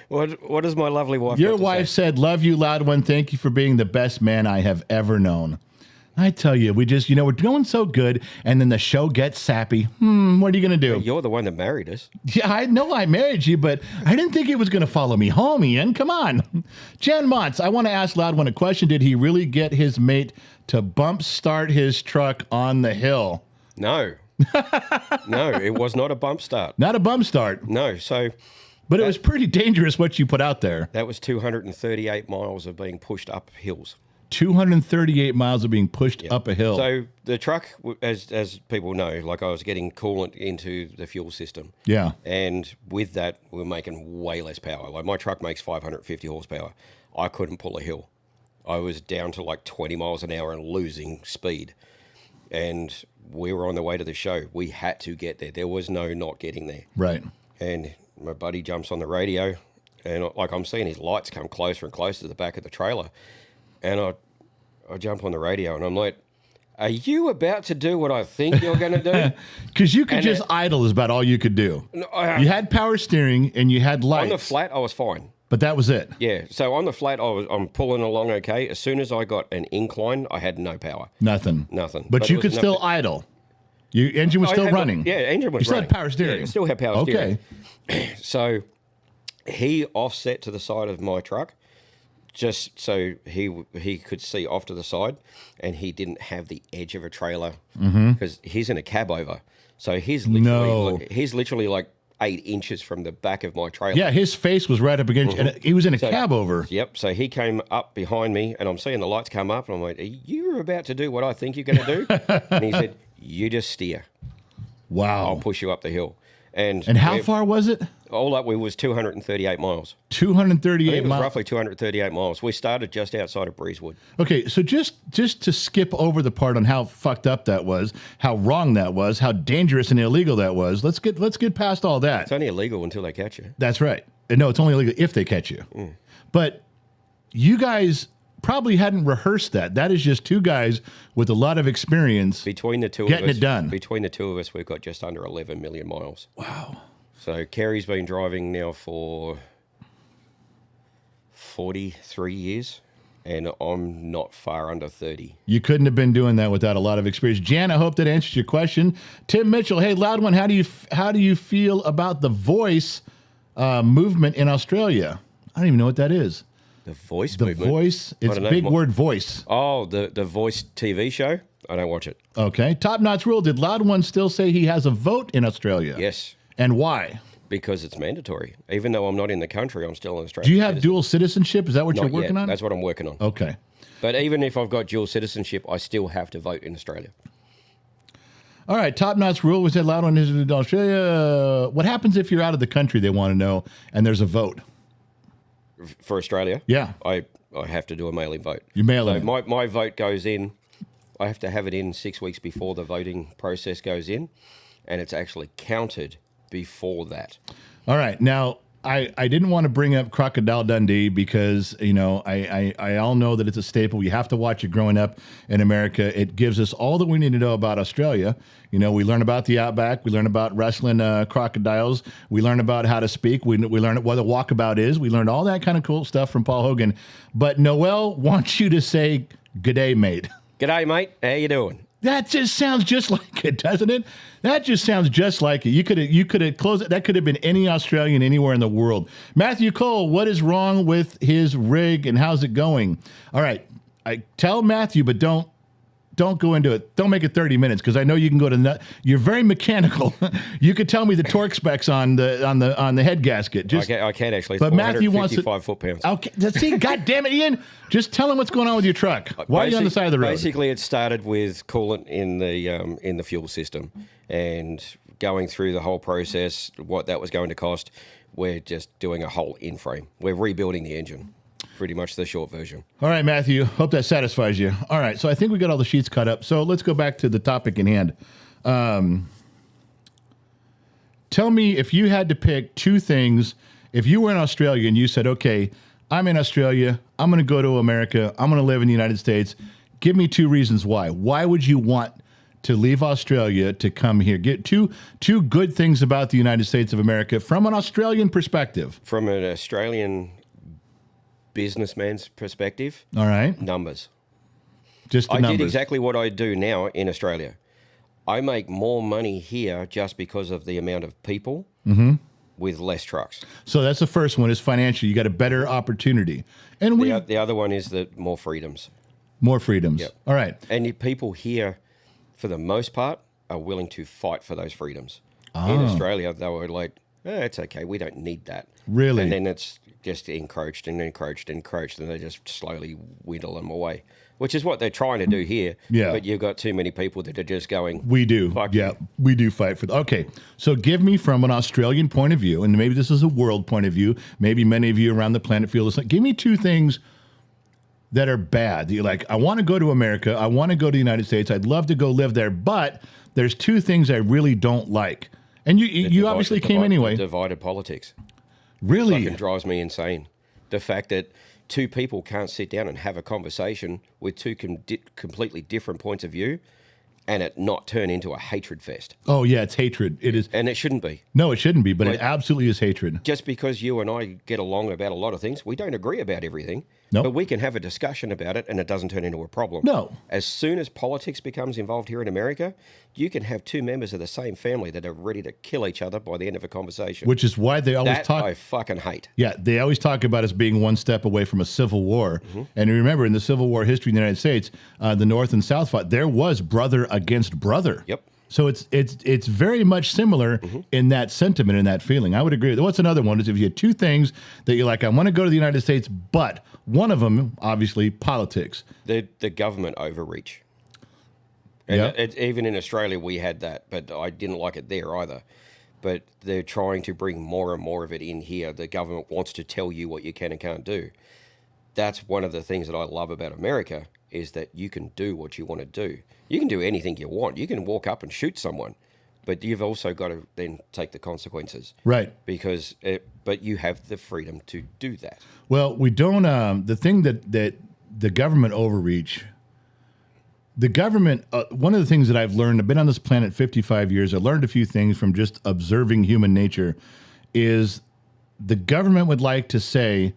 What does my lovely wife Your wife said, love you, loud one. Thank you for being the best man I have ever known. I tell you, we just, we're going so good, and then the show gets sappy. What are you going to do? You're the one that married us. Yeah, I know I married you, but I didn't think it was going to follow me home, Ian. Come on. Jan Motz, I want to ask Loud One a question. Did he really get his mate to bump start his truck on the hill? No. No, it was not a bump start. Not a bump start. No, But it was pretty dangerous what you put out there. That was 238 miles of being pushed up hills. 238 miles of being pushed up a hill. So the truck, as people know, like I was getting coolant into the fuel system. Yeah. And with that, we were making way less power. Like my truck makes 550 horsepower. I couldn't pull a hill. I was down to like 20 miles an hour and losing speed. And we were on the way to the show. We had to get there. There was no not getting there. Right. And my buddy jumps on the radio, and like I'm seeing his lights come closer and closer to the back of the trailer. And I jump on the radio, and I'm like, are you about to do what I think you're going to do? Because you could just idle is about all you could do. You had power steering, and you had lights. On the flat, I was fine. But that was it. Yeah. So on the flat, I'm pulling along okay. As soon as I got an incline, I had no power. Nothing. But you could still idle. Your engine was still running. Engine was running. You still had power steering. Yeah, still had power steering. Okay. So he offset to the side of my truck just so he could see off to the side, and he didn't have the edge of a trailer because he's in a cab over. So he's literally like 8 inches from the back of my trailer. Yeah, his face was right up against and he was in a cab over. Yep. So he came up behind me, and I'm seeing the lights come up, and I'm like, you're about to do what I think you're going to do? And he said, you just steer. Wow. I'll push you up the hill. And how far was it? All up, we was 238 miles. 238 miles. Roughly 238 miles. We started just outside of Breezewood. Okay, so just to skip over the part on how fucked up that was, how wrong that was, how dangerous and illegal that was. Let's get past all that. It's only illegal until they catch you. That's right. No, it's only illegal if they catch you. But you guys probably hadn't rehearsed that. That is just two guys with a lot of experience between the two getting of us, it done. Between the two of us, we've got just under 11 million miles. Wow. So Kerry's been driving now for 43 years, and I'm not far under 30. You couldn't have been doing that without a lot of experience. Jan, I hope that answers your question. Tim Mitchell, hey, Loud One, how do you feel about the voice movement in Australia? I don't even know what that is. The voice the movement? Voice, it's big word voice. Oh, the voice TV show? I don't watch it. Okay. Top Notch Rule, did Loud One still say he has a vote in Australia? Yes. And why? Because it's mandatory. Even though I'm not in the country, I'm still an Australian. Do you have dual citizenship? Is that what you're working on? That's what I'm working on. Okay. But even if I've got dual citizenship, I still have to vote in Australia. All right. Top Notch Rule, we said Loud One is in Australia. What happens if you're out of the country, they want to know, and there's a vote? For Australia? Yeah. I have to do a mail-in vote. You mail in. My vote goes in. I have to have it in 6 weeks before the voting process goes in, and it's actually counted before that. All right. Now, I didn't want to bring up Crocodile Dundee because, I all know that it's a staple. You have to watch it growing up in America. It gives us all that we need to know about Australia. We learn about the outback. We learn about wrestling crocodiles. We learn about how to speak. We learn what a walkabout is. We learned all that kind of cool stuff from Paul Hogan. But Noel wants you to say, "G'day, mate." G'day, mate. How you doing? That just sounds just like it, doesn't it? That just sounds just like it. You could have closed it. That could have been any Australian anywhere in the world. Matthew Cole, what is wrong with his rig and how's it going? All right, I tell Matthew, but don't don't go into it. Don't make it 30 minutes because I know you can go to. You're very mechanical. You could tell me the torque specs on the head gasket. Just, I can actually. But Matthew wants to 455 foot-pounds. Okay, see, God damn it, Ian! Just tell him what's going on with your truck. Why are you on the side of the road? Basically, it started with coolant in the fuel system, and going through the whole process, what that was going to cost. We're just doing a whole in-frame. We're rebuilding the engine. Pretty much the short version. All right, Matthew. Hope that satisfies you. All right, so I think we got all the sheets cut up. So let's go back to the topic in hand. Tell me if you had to pick two things. If you were in Australia and you said, okay, I'm in Australia, I'm going to go to America, I'm going to live in the United States. Give me two reasons why. Why would you want to leave Australia to come here? Get two good things about the United States of America from an Australian perspective. From an Australian businessman's perspective, all right, numbers. Just the numbers. I did exactly what I do now in Australia. I make more money here just because of the amount of people with less trucks. So that's the first one is financial. You got a better opportunity. And the other one is the more freedoms. More freedoms. Yep. All right. And the people here, for the most part, are willing to fight for those freedoms. In Australia, they were like, it's okay, we don't need that. Really? And then it's just encroached, and they just slowly whittle them away, which is what they're trying to do here. Yeah. But you've got too many people that are just going, we do. Fuck yeah, you. We do fight for that. Okay, so give me from an Australian point of view, and maybe this is a world point of view, maybe many of you around the planet feel this. Give me two things that are bad. You're like, I want to go to America, I want to go to the United States, I'd love to go live there, but there's two things I really don't like. And you obviously came anyway. Divided politics. Really? It fucking drives me insane. The fact that two people can't sit down and have a conversation with two completely different points of view and it not turn into a hatred fest. Oh, yeah, it's hatred. It is. And it shouldn't be. No, it shouldn't be, but it absolutely is hatred. Just because you and I get along about a lot of things, we don't agree about everything. Nope. But we can have a discussion about it and it doesn't turn into a problem. No. As soon as politics becomes involved here in America, you can have two members of the same family that are ready to kill each other by the end of a conversation. Which is why they always talk. I fucking hate. Yeah, they always talk about us being one step away from a civil war. And remember, in the Civil War history in the United States, the North and South fought. There was brother against brother. Yep. So it's very much similar in that sentiment and that feeling. I would agree. What's another one is if you had two things that you're like, I want to go to the United States, but one of them, obviously, politics. The government overreach. And even in Australia, we had that, but I didn't like it there either. But they're trying to bring more and more of it in here. The government wants to tell you what you can and can't do. That's one of the things that I love about America is that you can do what you want to do. You can do anything you want. You can walk up and shoot someone, but you've also got to then take the consequences. Right. But you have the freedom to do that. Well, we don't. The thing that the government overreach. The government, one of the things that I've learned, I've been on this planet 55 years, I learned a few things from just observing human nature, is the government would like to say,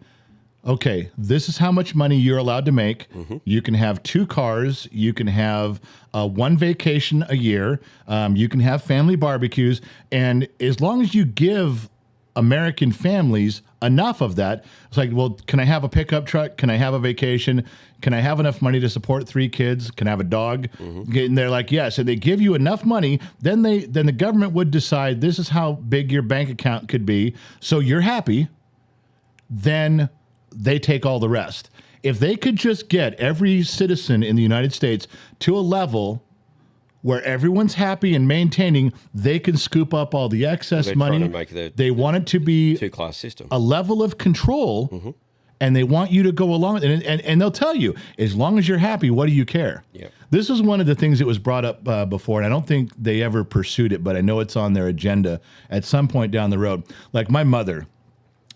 okay, this is how much money you're allowed to make. You can have 2 cars. You can have 1 vacation a year. You can have family barbecues. And as long as you give American families enough of that, it's like, well, can I have a pickup truck? Can I have a vacation? Can I have enough money to support 3 kids? Can I have a dog? And they're like, yes. And they give you enough money, then the government would decide this is how big your bank account could be. So you're happy. Then they take all the rest. If they could just get every citizen in the United States to a level where everyone's happy and maintaining, they can scoop up all the excess money. They want it to be 2-class system, a level of control, and they want you to go along with it. And they'll tell you, as long as you're happy, what do you care? Yeah. This is one of the things that was brought up before, and I don't think they ever pursued it, but I know it's on their agenda at some point down the road. Like my mother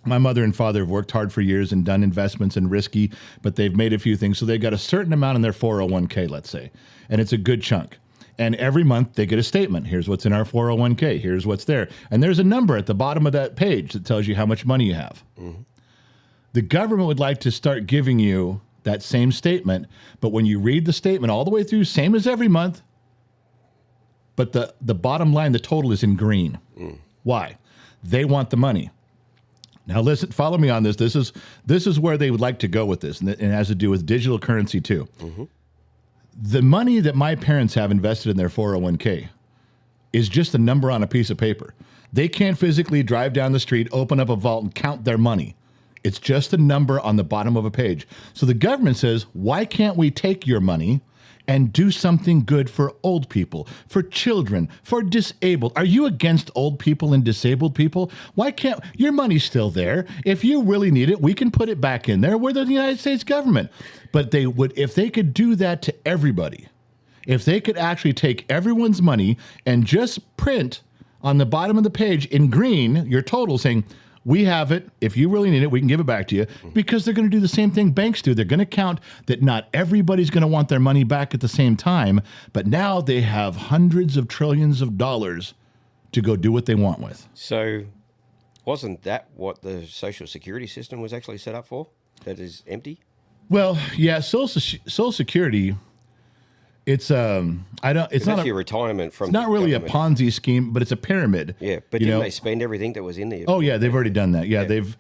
and father have worked hard for years and done investments and risky, but they've made a few things. So they've got a certain amount in their 401k, let's say, and it's a good chunk. And every month they get a statement. Here's what's in our 401k. Here's what's there. And there's a number at the bottom of that page that tells you how much money you have. The government would like to start giving you that same statement, but when you read the statement all the way through, same as every month, but the bottom line, the total is in green. Why? They want the money. Now listen, follow me on this. This is where they would like to go with this, and it has to do with digital currency too. The money that my parents have invested in their 401k is just a number on a piece of paper. They can't physically drive down the street, open up a vault, and count their money. It's just a number on the bottom of a page. So the government says, why can't we take your money and do something good for old people, for children, for disabled? Are you against old people and disabled people? Why can't your money's still there? If you really need it, we can put it back in there. We're the United States government. But they would, if they could do that to everybody, if they could actually take everyone's money and just print on the bottom of the page in green your total saying, we have it. If you really need it, we can give it back to you, because they're going to do the same thing banks do. They're going to count that not everybody's going to want their money back at the same time, but now they have hundreds of trillions of dollars to go do what they want with. So wasn't that what the Social Security system was actually set up for? That is empty? Well, yeah, Social Security, it's it's not your retirement from it's not really government. a Ponzi scheme, but it's a pyramid. Yeah, but didn't they spend everything that was in there? Oh yeah, they've already done that. Yeah, they've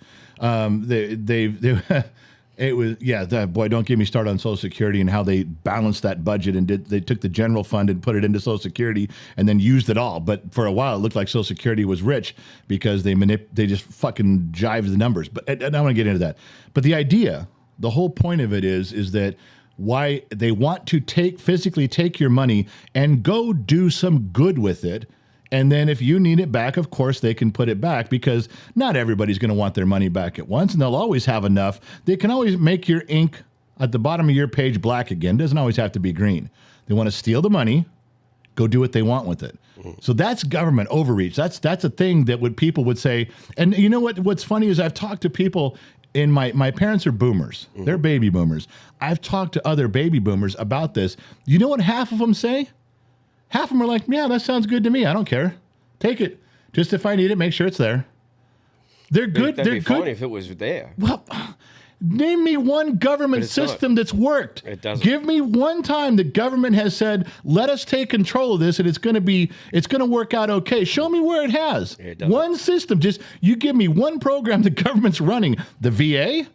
it was boy, don't get me started on Social Security and how they balanced that budget and they took the general fund and put it into Social Security and then used it all. But for a while, it looked like Social Security was rich because they just fucking jived the numbers. But I don't want to get into that. But the idea, the whole point of it is that why they want to physically take your money and go do some good with it. And then if you need it back, of course, they can put it back, because not everybody's going to want their money back at once, and they'll always have enough. They can always make your ink at the bottom of your page black again. It doesn't always have to be green. They want to steal the money, go do what they want with it. So that's government overreach. That's a thing that people would say. And you know what's funny is I've talked to people. My parents are boomers. They're baby boomers. I've talked to other baby boomers about this. You know what half of them say? Half of them are like, yeah, that sounds good to me. I don't care. Take it. Just if I need it, make sure it's there. They're good. That'd They're be good. fine if it was there. Well, name me one government system that's worked. It doesn't. Give me one time the government has said, let us take control of this and it's going to work out okay. Show me where it has. It doesn't. One system. Just you give me one program the government's running. The VA?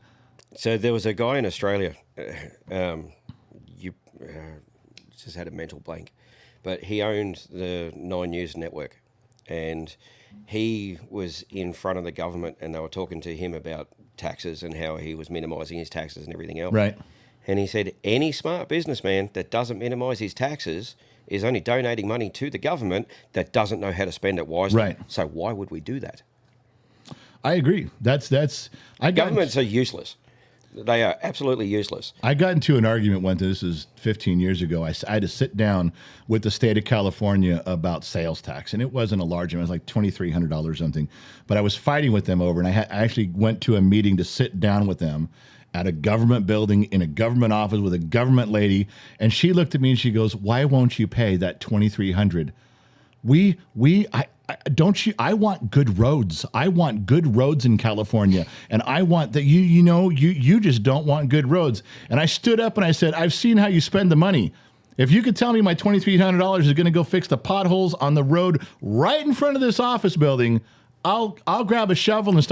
So there was a guy in Australia, just had a mental blank, but he owned the 9 News network, and he was in front of the government and they were talking to him about taxes and how he was minimising his taxes and everything else. Right. And he said any smart businessman that doesn't minimise his taxes is only donating money to the government that doesn't know how to spend it wisely. Right. So why would we do that? I agree. Governments are useless. They are absolutely useless. I got into an argument once, this is 15 years ago. I had to sit down with the state of California about sales tax, and it wasn't a large amount. It was like $2,300 or something. But I was fighting with them over, and I actually went to a meeting to sit down with them at a government building in a government office with a government lady, and she looked at me and she goes, "Why won't you pay that $2,300? I want good roads. I want good roads in California. And I want that you just don't want good roads." And I stood up and I said, "I've seen how you spend the money. If you could tell me my $2,300 is going to go fix the potholes on the road right in front of this office building, I'll grab a shovel and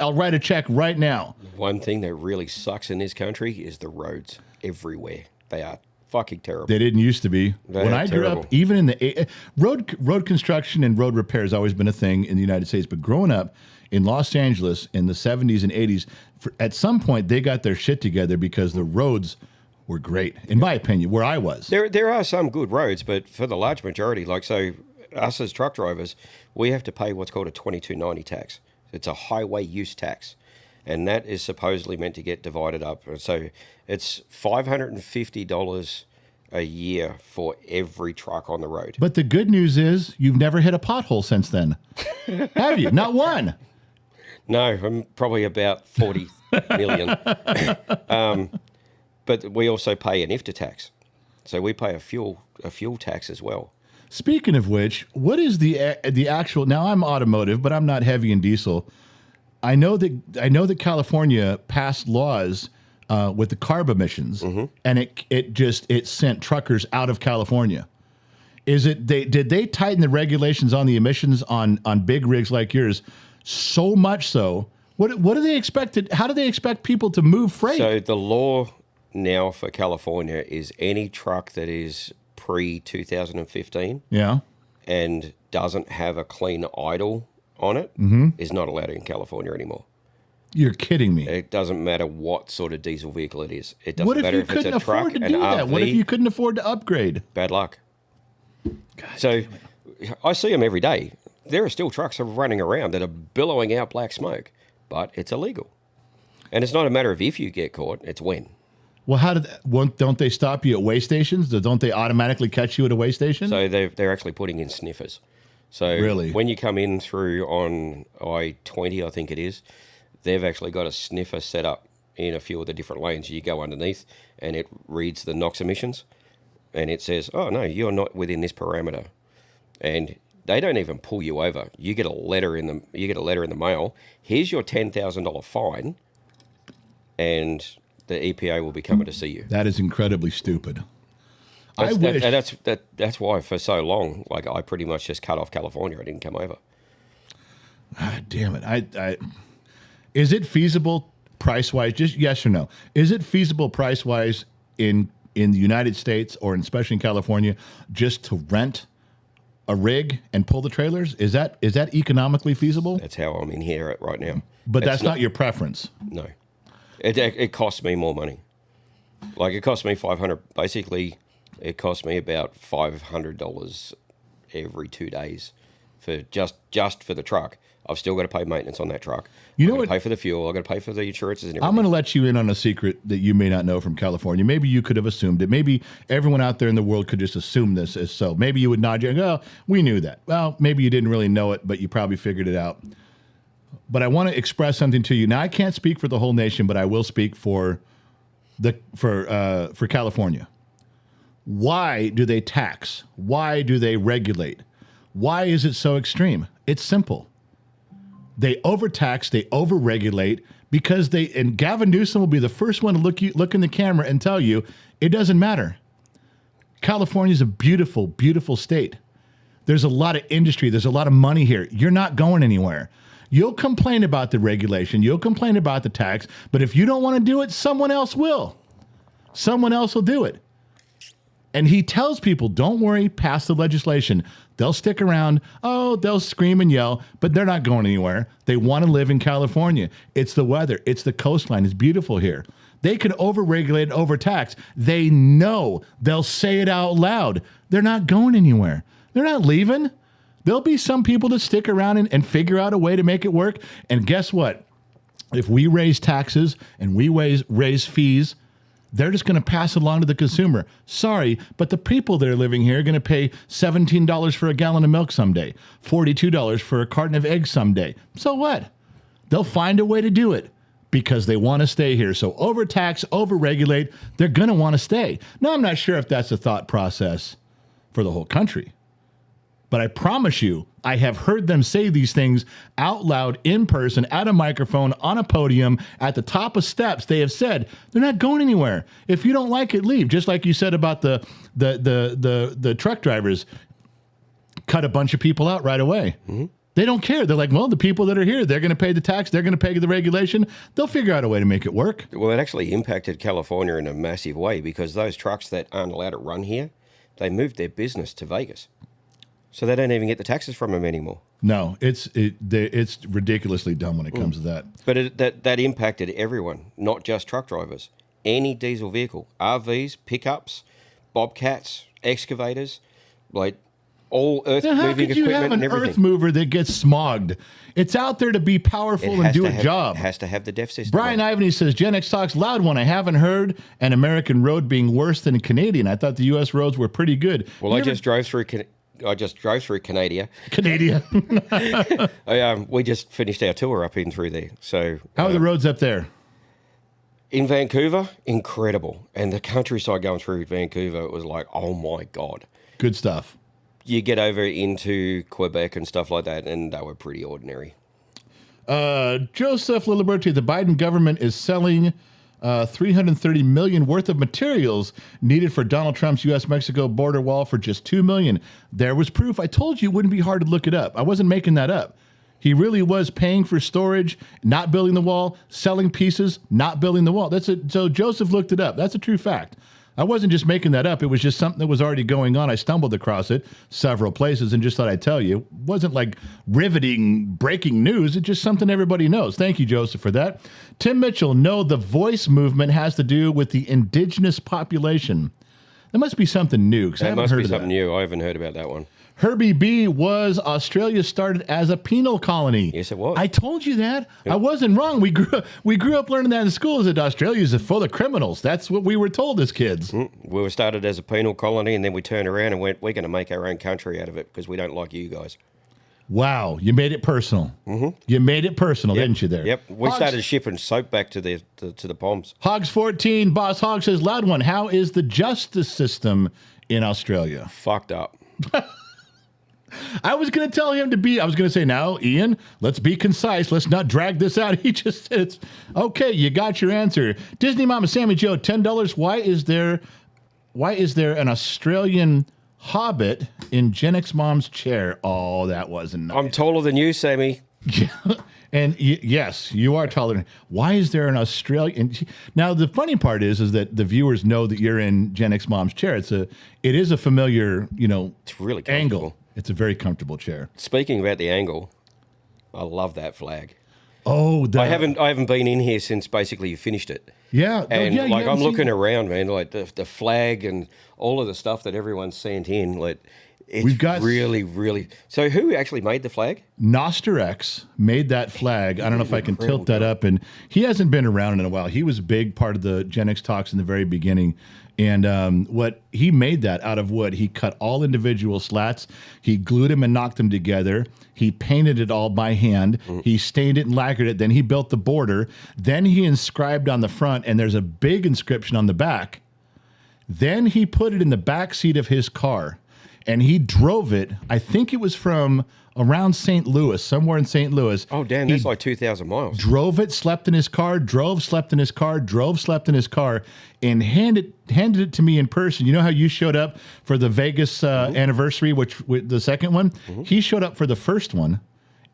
I'll write a check right now." One thing that really sucks in this country is the roads everywhere. They are fucking terrible. They didn't used to be. When I grew up, even in the road construction and road repair has always been a thing in the United States. But growing up in Los Angeles in the 70s and 80s, at some point they got their shit together because the roads were great, in my opinion, where I was. There are some good roads, but for the large majority, us as truck drivers, we have to pay what's called a 2290 tax. It's a highway use tax. And that is supposedly meant to get divided up. So it's $550 a year for every truck on the road. But the good news is you've never hit a pothole since then. Have you? Not one. No, I'm probably about 40 million. But we also pay an IFTA tax. So we pay a fuel tax as well. Speaking of which, what is the actual? Now I'm automotive, but I'm not heavy and diesel. I know that California passed laws with the CARB emissions, and it sent truckers out of California. Did they tighten the regulations on the emissions on big rigs like yours so much so? What do they expect? How do they expect people to move freight? So the law now for California is any truck that is pre-2015 Yeah. and doesn't have a clean idle on it is not allowed in California anymore. You're kidding me. It doesn't matter what sort of diesel vehicle it is. It What doesn't if matter you if it's couldn't a truck, afford to an do that? RV. What if you couldn't afford to upgrade? Bad luck. So I see them every day. There are still trucks running around that are billowing out black smoke, but it's illegal. And it's not a matter of if you get caught, it's when. Well, don't they stop you at weigh stations? Don't they automatically catch you at a weigh station? So they're actually putting in sniffers. So Really? when you come in through on I-20, I think it is, they've actually got a sniffer set up in a few of the different lanes. You go underneath and it reads the NOx emissions and it says, oh, no, you're not within this parameter. And they don't even pull you over. You get a letter in the mail. Here's your $10,000 fine, and the EPA will be coming to see you. That is incredibly stupid. That's why for so long, like I pretty much just cut off California. I didn't come over. Ah, damn it. Is it feasible price-wise, just yes or no? Is it feasible price-wise in the United States or especially in California just to rent a rig and pull the trailers? Is that economically feasible? That's how I'm in here right now. But that's not your preference. No. It costs me more money. Like it costs me $500. Basically, it costs me about $500 every 2 days for just for the truck. I've still got to pay maintenance on that truck. You know I've got what? to pay for the fuel. I've got to pay for the insurances and everything. I'm going to let you in on a secret that you may not know from California. Maybe you could have assumed it. Maybe everyone out there in the world could just assume this as so. Maybe you would nod your head, oh, we knew that. Well, maybe you didn't really know it, but you probably figured it out. But I want to express something to you. Now, I can't speak for the whole nation, but I will speak for California. Why do they tax? Why do they regulate? Why is it so extreme? It's simple. They overtax, they overregulate because and Gavin Newsom will be the first one to look in the camera and tell you it doesn't matter. California is a beautiful, beautiful state. There's a lot of industry. There's a lot of money here. You're not going anywhere. You'll complain about the regulation. You'll complain about the tax. But if you don't want to do it, someone else will. Someone else will do it. And he tells people, don't worry, pass the legislation. They'll stick around. Oh, they'll scream and yell, but they're not going anywhere. They want to live in California. It's the weather. It's the coastline. It's beautiful here. They can overregulate and overtax. They know. They'll say it out loud. They're not going anywhere. They're not leaving. There'll be some people that stick around and figure out a way to make it work. And guess what? If we raise taxes and we raise fees, they're just going to pass it along to the consumer. Sorry, but the people that are living here are going to pay $17 for a gallon of milk someday, $42 for a carton of eggs someday. So what? They'll find a way to do it because they want to stay here. So overtax, overregulate, they're going to want to stay. Now, I'm not sure if that's a thought process for the whole country. But I promise you, I have heard them say these things out loud, in person, at a microphone, on a podium, at the top of steps. They have said they're not going anywhere. If you don't like it, leave. Just like you said about the truck drivers, cut a bunch of people out right away. Mm-hmm. They don't care. They're like, well, the people that are here, they're going to pay the tax. They're going to pay the regulation. They'll figure out a way to make it work. Well, it actually impacted California in a massive way because those trucks that aren't allowed to run here, they moved their business to Vegas. So they don't even get the taxes from them anymore. No, it's ridiculously dumb when it comes to that. But that impacted everyone, not just truck drivers. Any diesel vehicle, RVs, pickups, bobcats, excavators, like all earth-moving equipment and everything. How could you have an earth mover that gets smogged? It's out there to be powerful and do a job. It has to have the DEF system. Brian Ivany says, Gen X talks loud one. I haven't heard an American road being worse than a Canadian. I thought the U.S. roads were pretty good. Well, I just drove through Canada. We just finished our tour up in through there. So how are the roads up there? In Vancouver, incredible. And the countryside going through Vancouver, it was like, oh my God. Good stuff. You get over into Quebec and stuff like that, and they were pretty ordinary. Joseph Liliberti, the Biden government is selling $330 million worth of materials needed for Donald Trump's U.S.-Mexico border wall for just $2 million. There was proof. I told you it wouldn't be hard to look it up. I wasn't making that up. He really was paying for storage, not building the wall, selling pieces, not building the wall. So Joseph looked it up. That's a true fact. I wasn't just making that up. It was just something that was already going on. I stumbled across it several places and just thought I'd tell you. It wasn't like riveting, breaking news. It's just something everybody knows. Thank you, Joseph, for that. Tim Mitchell, no, the voice movement has to do with the indigenous population. That must be something new. That must be something new. I haven't heard about that one. Herbie B was Australia started as a penal colony. Yes, it was. I told you that. Yep. I wasn't wrong. We grew up learning that in schools that Australia is full of criminals. That's what we were told as kids. We were started as a penal colony, and then we turned around and went, we're going to make our own country out of it because we don't like you guys. Wow, you made it personal. You made it personal, didn't you there? Yep. We started shipping soap back to the Poms. Hogs 14, Boss Hog says, loud one, how is the justice system in Australia? Fucked up. I was going to tell him I was going to say, now, Ian, let's be concise. Let's not drag this out. He just said it's okay. You got your answer. Disney Mama Sammy Joe, $10. Why is there an Australian hobbit in Gen X Mom's chair? Oh, that wasn't nice. I'm taller than you, Sammy. And yes, you are taller. Why is there an Australian? Now, the funny part is that the viewers know that you're in Gen X Mom's chair. It is a familiar, it's really angle. It's a very comfortable chair. Speaking about the angle, I love that flag. Oh, I haven't been in here since basically you finished it. Yeah, and I'm looking around, man, like the flag and all of the stuff that everyone's sent in, like. We've got really, really. So, who actually made the flag? Noster made that flag. I don't know if I can tilt that up. And he hasn't been around in a while. He was a big part of the Gen X talks in the very beginning. And what he made that out of wood. He cut all individual slats. He glued them and knocked them together. He painted it all by hand. He stained it and lacquered it. Then he built the border. Then he inscribed on the front, and there's a big inscription on the back. Then he put it in the back seat of his car. And he drove it, I think it was from around St. Louis, somewhere in St. Louis. Oh, damn, that's like 2,000 miles. Drove it, slept in his car, slept in his car, and handed it to me in person. You know how you showed up for the Vegas anniversary, the second one? He showed up for the first one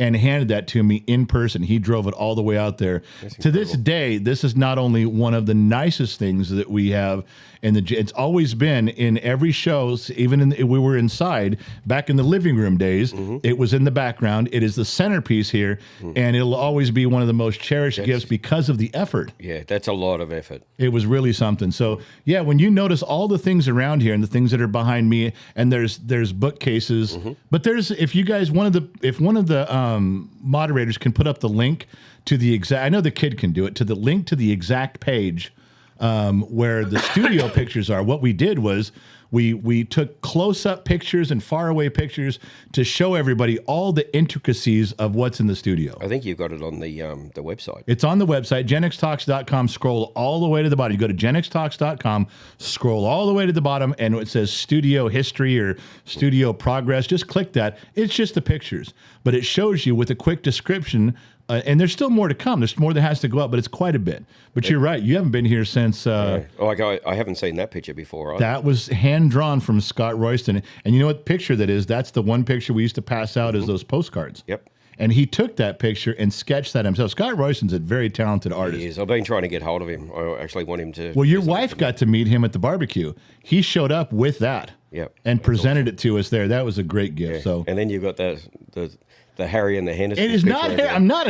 and handed that to me in person. He drove it all the way out there. To this day, this is not only one of the nicest things that we have it's always been in every show, even we were inside back in the living room days. It was in the background. It is the centerpiece here, and it'll always be one of the most cherished gifts because of the effort. Yeah, that's a lot of effort. It was really something. So yeah, when you notice all the things around here and the things that are behind me, and there's bookcases, but there's if one of the moderators can put up the link to the exact. I know the kid can do it to the link to the exact page. Where the studio pictures are. What we did was we took close-up pictures and faraway pictures to show everybody all the intricacies of what's in the studio. I think you've got it on the website. It's on the website, genxtalks.com. Scroll all the way to the bottom. You go to genxtalks.com, scroll all the way to the bottom, and it says studio history or studio progress. Just click that. It's just the pictures. But it shows you with a quick description. And there's still more to come. There's more that has to go up, but it's quite a bit. But you're right. You haven't been here since... I haven't seen that picture before. Either. That was hand-drawn from Scott Royston. And you know what picture that is? That's the one picture we used to pass out as those postcards. Yep. And he took that picture and sketched that himself. Scott Royston's a very talented artist. He is. I've been trying to get hold of him. I actually want him to... Well, your wife got to meet him at the barbecue. He showed up with that. Yep. And presented it to us there. That was a great gift. Yeah. So. And then you've got the Harry and the Henderson. It is not Harry. I'm not.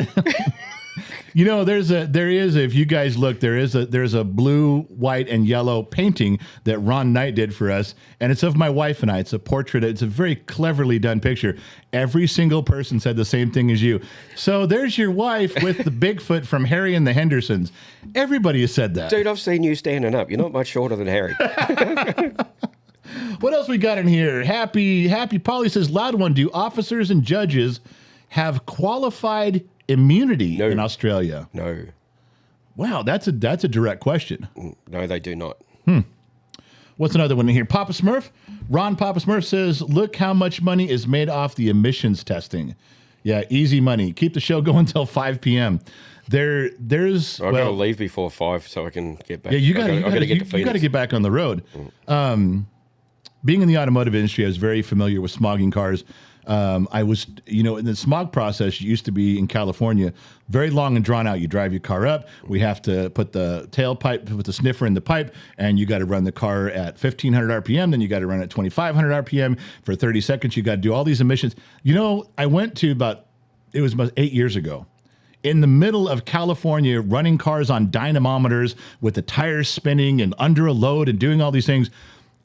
There is. If you guys look, there's a blue, white, and yellow painting that Ron Knight did for us, and it's of my wife and I. It's a portrait. It's a very cleverly done picture. Every single person said the same thing as you. So there's your wife with the Bigfoot from Harry and the Hendersons. Everybody has said that. Dude, I've seen you standing up. You're not much shorter than Harry. What else we got in here? Happy Polly says, loud one, do officers and judges have qualified immunity in Australia? No. Wow, that's a direct question. No, they do not. What's another one in here? Papa Smurf? Ron Papa Smurf says, look how much money is made off the emissions testing. Yeah, easy money. Keep the show going until 5 p.m. There's I've got to leave before 5 so I can get back. Yeah, you got to get back on the road. Being in the automotive industry, I was very familiar with smogging cars. I was, in the smog process used to be in California, very long and drawn out. You drive your car up. We have to put the tailpipe, put the sniffer in the pipe, and you got to run the car at 1,500 RPM. Then you got to run at 2,500 RPM for 30 seconds. You got to do all these emissions. I went to about 8 years ago, in the middle of California, running cars on dynamometers with the tires spinning and under a load and doing all these things.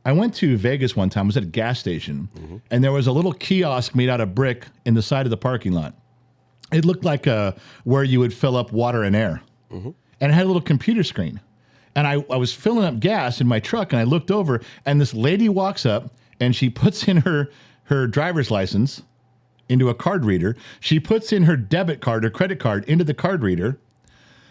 I went to Vegas one time. I was at a gas station, and there was a little kiosk made out of brick in the side of the parking lot. It looked like where you would fill up water and air. And it had a little computer screen. And I was filling up gas in my truck, and I looked over, and this lady walks up, and she puts in her driver's license into a card reader. She puts in her debit card or credit card into the card reader.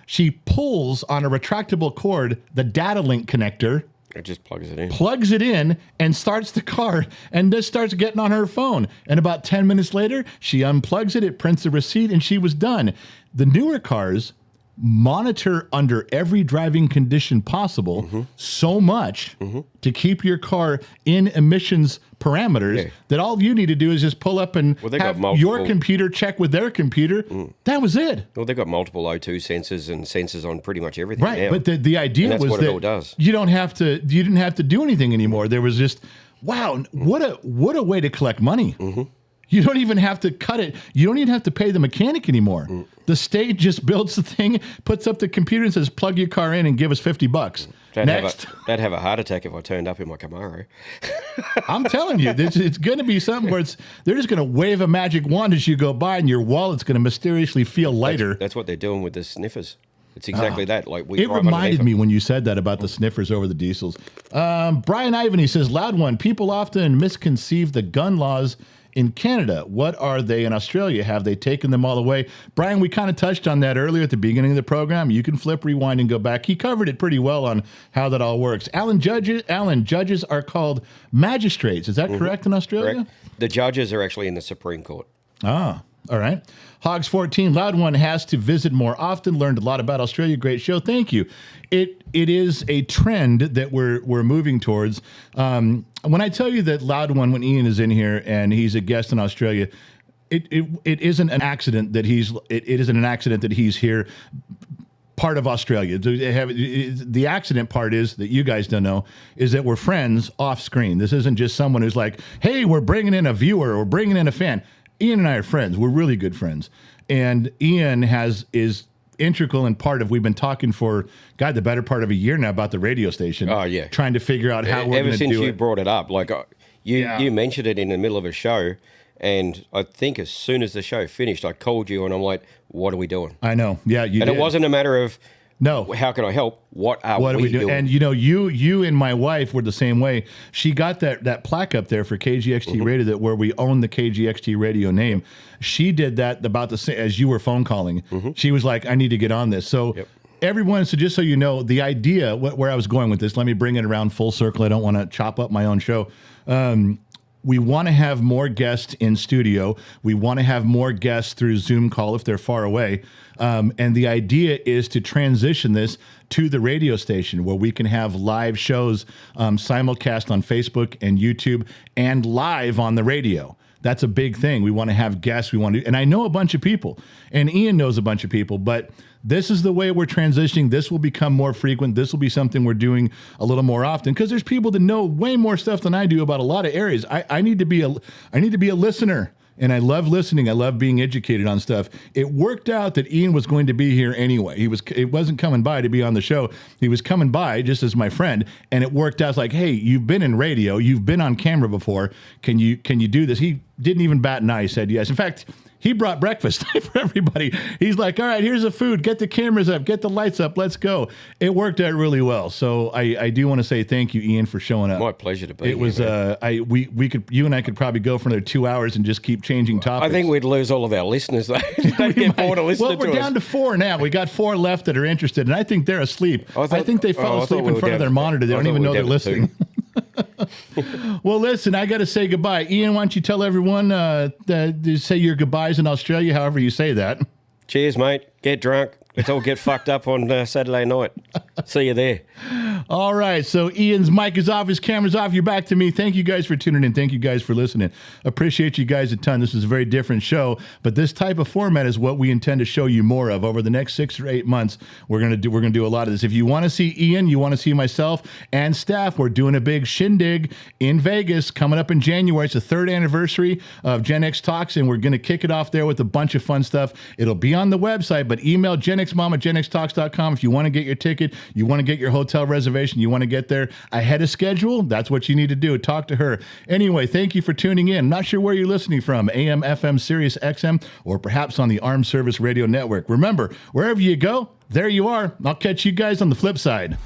She pulls on a retractable cord the data link connector. It just plugs it in. Plugs it in and starts the car and just starts getting on her phone. And about 10 minutes later, she unplugs it, it prints the receipt, and she was done. The newer cars monitor under every driving condition possible so much to keep your car in emissions parameters that all you need to do is just pull up and have your computer check with their computer. That was it. Well, they've got multiple O2 sensors and sensors on pretty much everything right now. But the idea was what that it all does. you didn't have to do anything anymore. There was just, wow, what a way to collect money. You don't even have to cut it. You don't even have to pay the mechanic anymore. The state just builds the thing, puts up the computer and says, plug your car in and give us $50. They'd have a heart attack if I turned up in my Camaro. I'm telling you, it's going to be something where they're just going to wave a magic wand as you go by, and your wallet's going to mysteriously feel lighter. That's what they're doing with the sniffers. It's exactly that. It reminded me when you said that about the sniffers over the diesels. Brian Ivan, he says, loud one, people often misconceive the gun laws in Canada. What are they in Australia? Have they taken them all away? Brian, we kind of touched on that earlier at the beginning of the program. You can flip, rewind, and go back. He covered it pretty well on how that all works. Alan, judges are called magistrates. Is that correct in Australia? Correct. The judges are actually in the Supreme Court. Ah, all right. Hogs 14, loud one has to visit more often. Learned a lot about Australia. Great show. Thank you. It is a trend that we're moving towards. When I tell you that loud one, when Ian is in here and he's a guest in Australia, it isn't an accident that it isn't an accident that he's here. Part of Australia. The accident part is that you guys don't know is that we're friends off screen. This isn't just someone who's like, hey, we're bringing in a viewer or bringing in a fan. Ian and I are friends. We're really good friends. And Ian is integral and part of, we've been talking for, God, the better part of a year now about the radio station. Oh, yeah. Trying to figure out how we're going to do it. Ever since you brought it up, like you mentioned it in the middle of a show, and I think as soon as the show finished, I called you and I'm like, what are we doing? I know. Yeah, you did. And it wasn't a matter of, no, how can I help? What are we doing? And you and my wife were the same way. She got that plaque up there for KGXT Radio where we own the KGXT Radio name. She did that about the same as you were phone calling. She was like, I need to get on this. So everyone, so just so you know, the idea, where I was going with this, let me bring it around full circle. I don't want to chop up my own show. We want to have more guests in studio. We want to have more guests through Zoom call if they're far away. And the idea is to transition this to the radio station where we can have live shows simulcast on Facebook and YouTube and live on the radio. That's a big thing. We want to have guests. And I know a bunch of people, and Ian knows a bunch of people, but this is the way we're transitioning. This will become more frequent. This will be something we're doing a little more often because there's people that know way more stuff than I do about a lot of areas. I need to be a listener. And I love listening. I love being educated on stuff. It worked out that Ian was going to be here anyway. It wasn't coming by to be on the show. He was coming by just as my friend, and it worked out. It's like, hey, you've been in radio. You've been on camera before. Can you do this? He didn't even bat an eye. He said yes. In fact, he brought breakfast for everybody. He's like, all right, here's the food. Get the cameras up. Get the lights up. Let's go. It worked out really well. So I do want to say thank you, Ian, for showing up. My pleasure to be here. It was you and I could probably go for another 2 hours and just keep changing topics. I think we'd lose all of our listeners though. They'd get bored of listening to us. Well, we're down to 4 now. We got 4 left that are interested, and I think they're asleep. I think they fell asleep in front of their monitor. They don't even know they're listening. Well, listen, I got to say goodbye. Ian, why don't you tell everyone to say your goodbyes in Australia, however you say that. Cheers, mate. Get drunk. Let's all get fucked up on Saturday night. See you there. All right, so Ian's mic is off, his camera's off. You're back to me. Thank you guys for tuning in. Thank you guys for listening. Appreciate you guys a ton. This is a very different show, but this type of format is what we intend to show you more of over the next 6 or 8 months. We're gonna do a lot of this. If you want to see Ian, you want to see myself and staff, we're doing a big shindig in Vegas coming up in January. It's the 3rd anniversary of Gen X Talks, and we're gonna kick it off there with a bunch of fun stuff. It'll be on the website, but email genxmom@genxtalks.com if you want to get your ticket, you want to get your hotel reservation, you want to get there ahead of schedule. That's what you need to do. Talk to her. Anyway, thank you for tuning in. I'm not sure where you're listening from, AM, FM, Sirius XM, or perhaps on the Armed Service Radio Network. Remember, wherever you go, there you are. I'll catch you guys on the flip side.